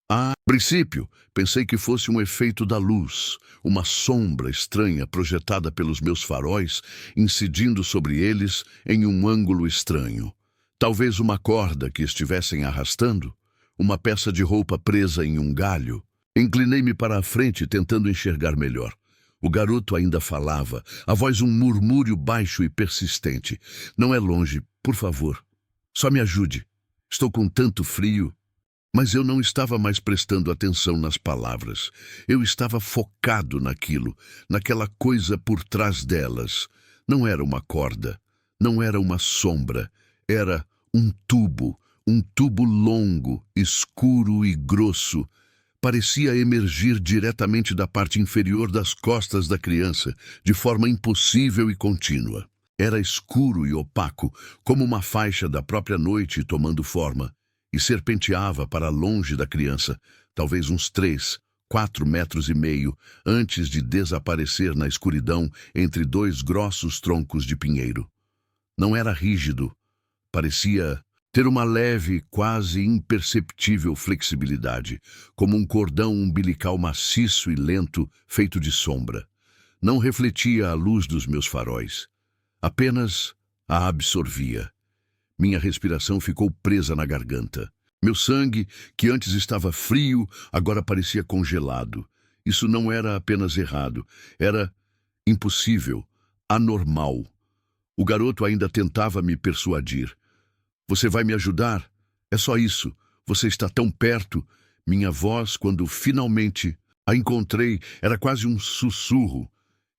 A princípio, pensei que fosse um efeito da luz, uma sombra estranha projetada pelos meus faróis, incidindo sobre eles em um ângulo estranho. Talvez uma corda que estivessem arrastando, uma peça de roupa presa em um galho. Inclinei-me para a frente, tentando enxergar melhor. O garoto ainda falava, a voz um murmúrio baixo e persistente. Não é longe, por favor. Só me ajude. Estou com tanto frio. Mas eu não estava mais prestando atenção nas palavras. Eu estava focado naquilo, naquela coisa por trás delas. Não era uma corda, não era uma sombra. Era um tubo longo, escuro e grosso. Parecia emergir diretamente da parte inferior das costas da criança, de forma impossível e contínua. Era escuro e opaco, como uma faixa da própria noite tomando forma. E serpenteava para longe da criança, talvez uns 3, 4 metros e meio, antes de desaparecer na escuridão entre 2 grossos troncos de pinheiro. Não era rígido, parecia ter uma leve, quase imperceptível flexibilidade, como um cordão umbilical maciço e lento feito de sombra. Não refletia a luz dos meus faróis, apenas a absorvia. Minha respiração ficou presa na garganta. Meu sangue, que antes estava frio, agora parecia congelado. Isso não era apenas errado, era impossível, anormal. O garoto ainda tentava me persuadir. Você vai me ajudar? É só isso. Você está tão perto. Minha voz, quando finalmente a encontrei, era quase um sussurro.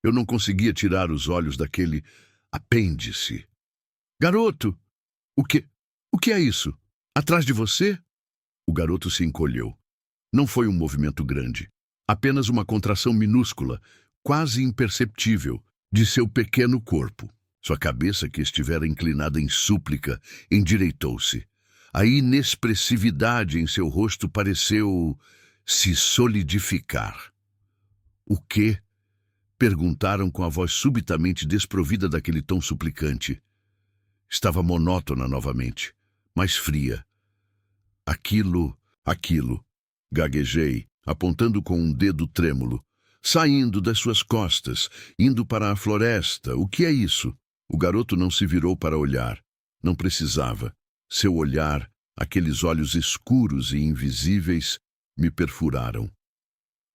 Eu não conseguia tirar os olhos daquele apêndice. Garoto! O que? O que é isso? Atrás de você? O garoto se encolheu. Não foi um movimento grande. Apenas uma contração minúscula, quase imperceptível, de seu pequeno corpo. Sua cabeça, que estivera inclinada em súplica, endireitou-se. A inexpressividade em seu rosto pareceu se solidificar. O quê? Perguntaram com a voz subitamente desprovida daquele tom suplicante. Estava monótona novamente, mais fria. Aquilo, gaguejei, apontando com um dedo trêmulo. Saindo das suas costas, indo para a floresta. O que é isso? O garoto não se virou para olhar. Não precisava. Seu olhar, aqueles olhos escuros e invisíveis, me perfuraram.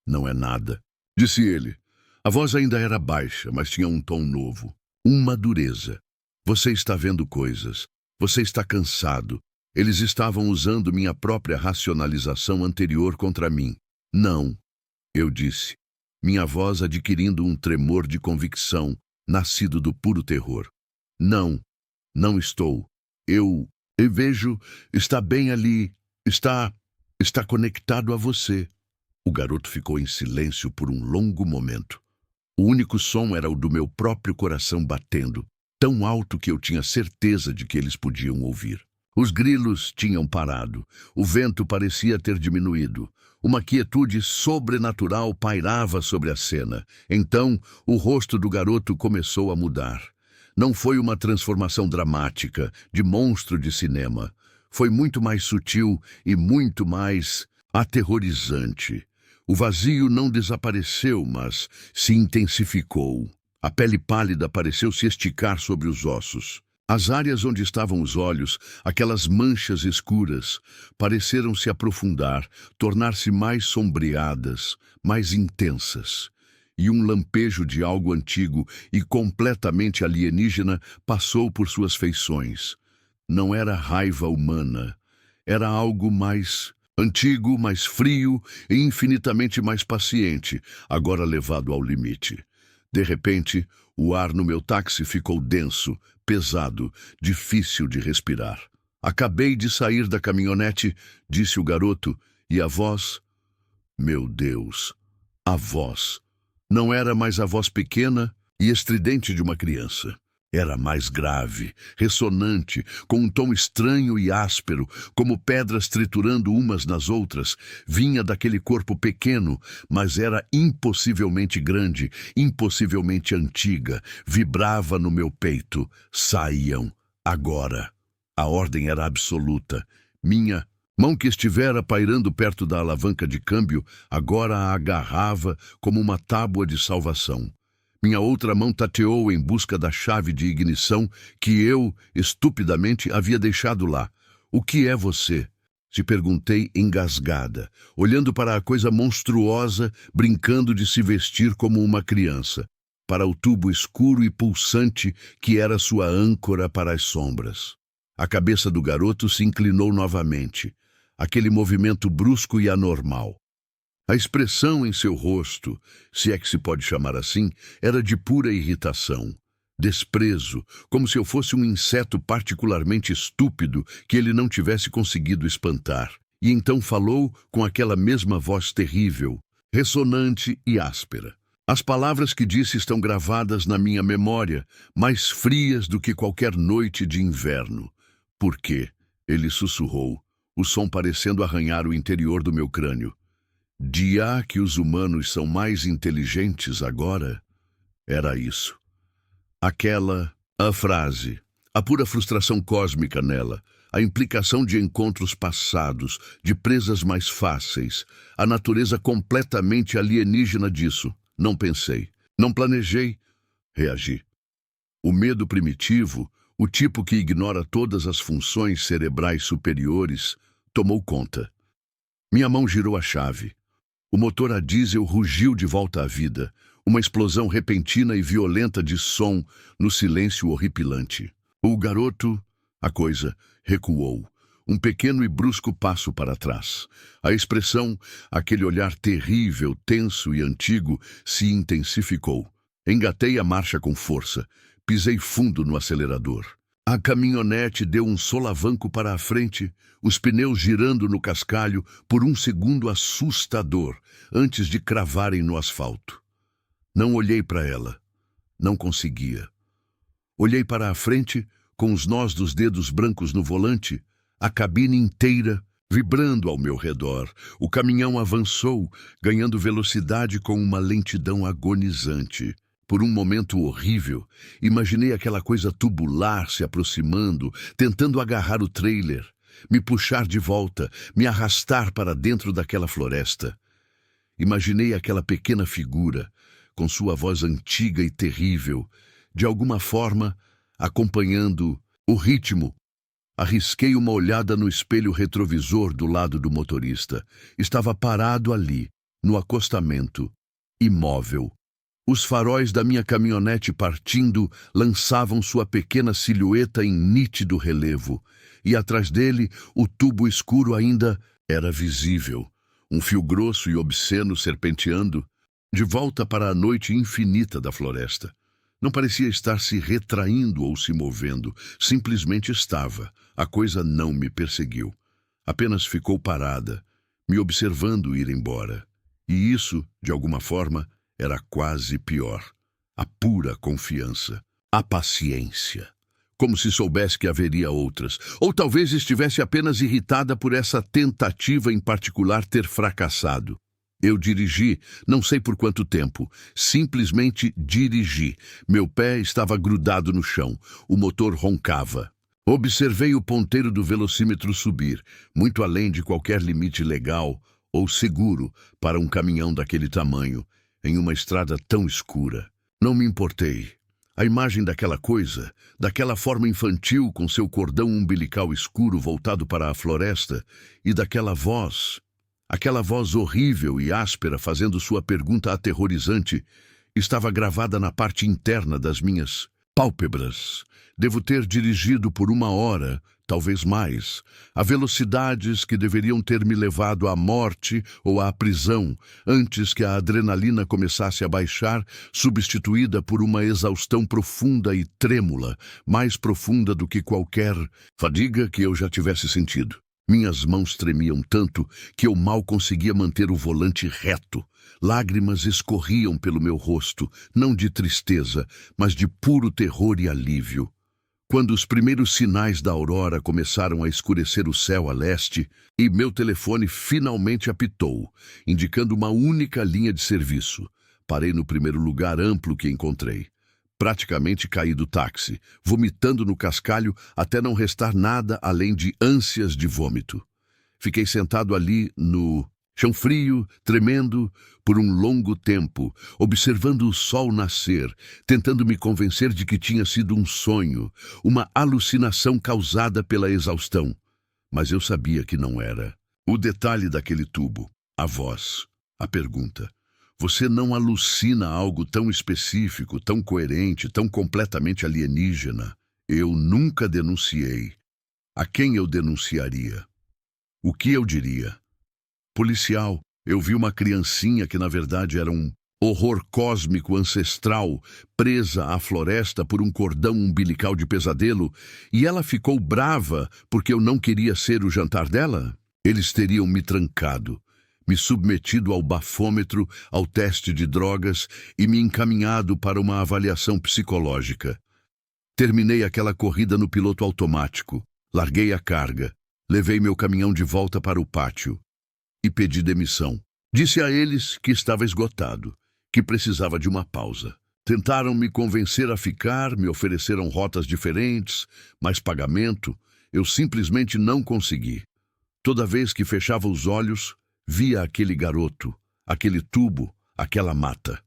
Não é nada, disse ele. A voz ainda era baixa, mas tinha um tom novo. Uma dureza. Você está vendo coisas. Você está cansado. Eles estavam usando minha própria racionalização anterior contra mim. Não, eu disse, minha voz adquirindo um tremor de convicção, nascido do puro terror. Não, não estou. Eu vejo, está bem ali, está conectado a você. O garoto ficou em silêncio por um longo momento. O único som era o do meu próprio coração batendo, tão alto que eu tinha certeza de que eles podiam ouvir. Os grilos tinham parado, o vento parecia ter diminuído. Uma quietude sobrenatural pairava sobre a cena. Então, o rosto do garoto começou a mudar. Não foi uma transformação dramática, de monstro de cinema. Foi muito mais sutil e muito mais aterrorizante. O vazio não desapareceu, mas se intensificou. A pele pálida pareceu se esticar sobre os ossos. As áreas onde estavam os olhos, aquelas manchas escuras, pareceram se aprofundar, tornar-se mais sombreadas, mais intensas. E um lampejo de algo antigo e completamente alienígena passou por suas feições. Não era raiva humana, era algo mais antigo, mais frio e infinitamente mais paciente, agora levado ao limite. De repente, o ar no meu táxi ficou denso, pesado, difícil de respirar. Acabei de sair da caminhonete, disse o garoto, e a voz... Meu Deus, a voz. Não era mais a voz pequena e estridente de uma criança. Era mais grave, ressonante, com um tom estranho e áspero, como pedras triturando umas nas outras. Vinha daquele corpo pequeno, mas era impossivelmente grande, impossivelmente antiga. Vibrava no meu peito. Saíam. Agora. A ordem era absoluta. Minha mão, que estivera pairando perto da alavanca de câmbio, agora a agarrava como uma tábua de salvação. Minha outra mão tateou em busca da chave de ignição que eu, estupidamente, havia deixado lá. O que é você? Te perguntei engasgada, olhando para a coisa monstruosa, brincando de se vestir como uma criança, para o tubo escuro e pulsante que era sua âncora para as sombras. A cabeça do garoto se inclinou novamente, aquele movimento brusco e anormal. A expressão em seu rosto, se é que se pode chamar assim, era de pura irritação, desprezo, como se eu fosse um inseto particularmente estúpido que ele não tivesse conseguido espantar. E então falou com aquela mesma voz terrível, ressonante e áspera. As palavras que disse estão gravadas na minha memória, mais frias do que qualquer noite de inverno. Por quê? Ele sussurrou, o som parecendo arranhar o interior do meu crânio. Diá que os humanos são mais inteligentes agora? Era isso. A frase, a pura frustração cósmica nela, a implicação de encontros passados, de presas mais fáceis, a natureza completamente alienígena disso. Não pensei, não planejei, reagi. O medo primitivo, o tipo que ignora todas as funções cerebrais superiores, tomou conta. Minha mão girou a chave. O motor a diesel rugiu de volta à vida, uma explosão repentina e violenta de som no silêncio horripilante. O garoto, a coisa, recuou. Um pequeno e brusco passo para trás. A expressão, aquele olhar terrível, tenso e antigo, se intensificou. Engatei a marcha com força. Pisei fundo no acelerador. A caminhonete deu um solavanco para a frente, os pneus girando no cascalho por um segundo assustador, antes de cravarem no asfalto. Não olhei para ela. Não conseguia. Olhei para a frente, com os nós dos dedos brancos no volante, a cabine inteira vibrando ao meu redor. O caminhão avançou, ganhando velocidade com uma lentidão agonizante. Por um momento horrível, imaginei aquela coisa tubular se aproximando, tentando agarrar o trailer, me puxar de volta, me arrastar para dentro daquela floresta. Imaginei aquela pequena figura, com sua voz antiga e terrível, de alguma forma, acompanhando o ritmo. Arrisquei uma olhada no espelho retrovisor do lado do motorista. Estava parado ali, no acostamento, imóvel. Os faróis da minha caminhonete partindo lançavam sua pequena silhueta em nítido relevo, e atrás dele o tubo escuro ainda era visível, um fio grosso e obsceno serpenteando, de volta para a noite infinita da floresta. Não parecia estar se retraindo ou se movendo, simplesmente estava. A coisa não me perseguiu. Apenas ficou parada, me observando ir embora. E isso, de alguma forma, era quase pior. A pura confiança, a paciência. Como se soubesse que haveria outras. Ou talvez estivesse apenas irritada por essa tentativa em particular ter fracassado. Eu dirigi, não sei por quanto tempo, simplesmente dirigi. Meu pé estava grudado no chão, o motor roncava. Observei o ponteiro do velocímetro subir, muito além de qualquer limite legal ou seguro para um caminhão daquele tamanho, em uma estrada tão escura. Não me importei. A imagem daquela coisa, daquela forma infantil com seu cordão umbilical escuro voltado para a floresta, e daquela voz, aquela voz horrível e áspera fazendo sua pergunta aterrorizante, estava gravada na parte interna das minhas pálpebras. Devo ter dirigido por 1 hora, talvez mais, a velocidades que deveriam ter me levado à morte ou à prisão, antes que a adrenalina começasse a baixar, substituída por uma exaustão profunda e trêmula, mais profunda do que qualquer fadiga que eu já tivesse sentido. Minhas mãos tremiam tanto que eu mal conseguia manter o volante reto. Lágrimas escorriam pelo meu rosto, não de tristeza, mas de puro terror e alívio. Quando os primeiros sinais da aurora começaram a escurecer o céu a leste, e meu telefone finalmente apitou, indicando uma única linha de serviço, parei no primeiro lugar amplo que encontrei. Praticamente caí do táxi, vomitando no cascalho até não restar nada além de ânsias de vômito. Fiquei sentado ali no chão frio, tremendo, por um longo tempo, observando o sol nascer, tentando me convencer de que tinha sido um sonho, uma alucinação causada pela exaustão. Mas eu sabia que não era. O detalhe daquele tubo, a voz, a pergunta. Você não alucina algo tão específico, tão coerente, tão completamente alienígena? Eu nunca denunciei. A quem eu denunciaria? O que eu diria? Policial, eu vi uma criancinha que na verdade era um horror cósmico ancestral, presa à floresta por um cordão umbilical de pesadelo, e ela ficou brava porque eu não queria ser o jantar dela? Eles teriam me trancado, me submetido ao bafômetro, ao teste de drogas e me encaminhado para uma avaliação psicológica. Terminei aquela corrida no piloto automático, larguei a carga, levei meu caminhão de volta para o pátio e pedi demissão. Disse a eles que estava esgotado, que precisava de uma pausa. Tentaram me convencer a ficar, me ofereceram rotas diferentes, mais pagamento. Eu simplesmente não consegui. Toda vez que fechava os olhos, via aquele garoto, aquele tubo, aquela mata.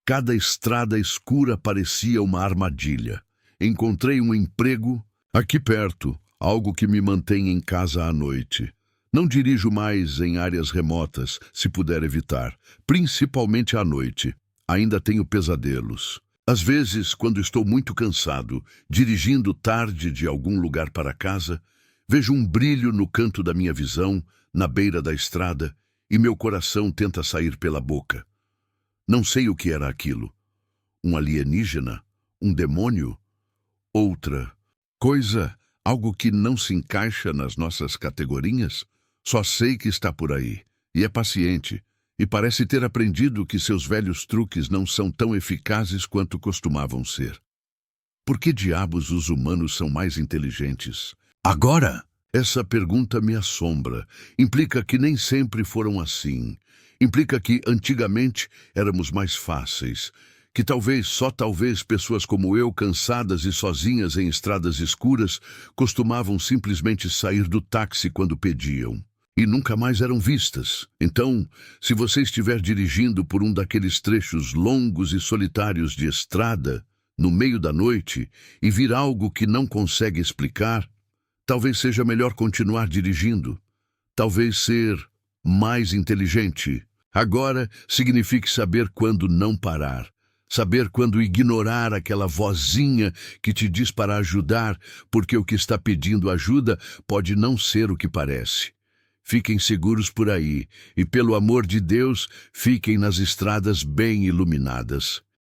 Cada estrada escura parecia uma armadilha. Encontrei um emprego aqui perto, algo que me mantém em casa à noite. Não dirijo mais em áreas remotas, se puder evitar, principalmente à noite. Ainda tenho pesadelos. Às vezes, quando estou muito cansado, dirigindo tarde de algum lugar para casa, Vejo um brilho no canto da minha visão, na beira da estrada, e meu coração tenta sair pela boca. Não sei o que era aquilo. Um alienígena? Um demônio? Outra coisa? Algo que não se encaixa nas nossas categorias? Só sei que está por aí, e é paciente, e parece ter aprendido que seus velhos truques não são tão eficazes quanto costumavam ser. Por que diabos os humanos são mais inteligentes? Agora? Essa pergunta me assombra. Implica que nem sempre foram assim. Implica que, antigamente, éramos mais fáceis. Que talvez, só talvez, pessoas como eu, cansadas e sozinhas em estradas escuras, costumavam simplesmente sair do táxi quando pediam. E nunca mais eram vistas. Então, se você estiver dirigindo por um daqueles trechos longos e solitários de estrada, no meio da noite, e vir algo que não consegue explicar, talvez seja melhor continuar dirigindo. Talvez ser mais inteligente. Agora signifique saber quando não parar. Saber quando ignorar aquela vozinha que te diz para ajudar, porque o que está pedindo ajuda pode não ser o que parece. Fiquem seguros por aí, e pelo amor de Deus, fiquem nas estradas bem iluminadas.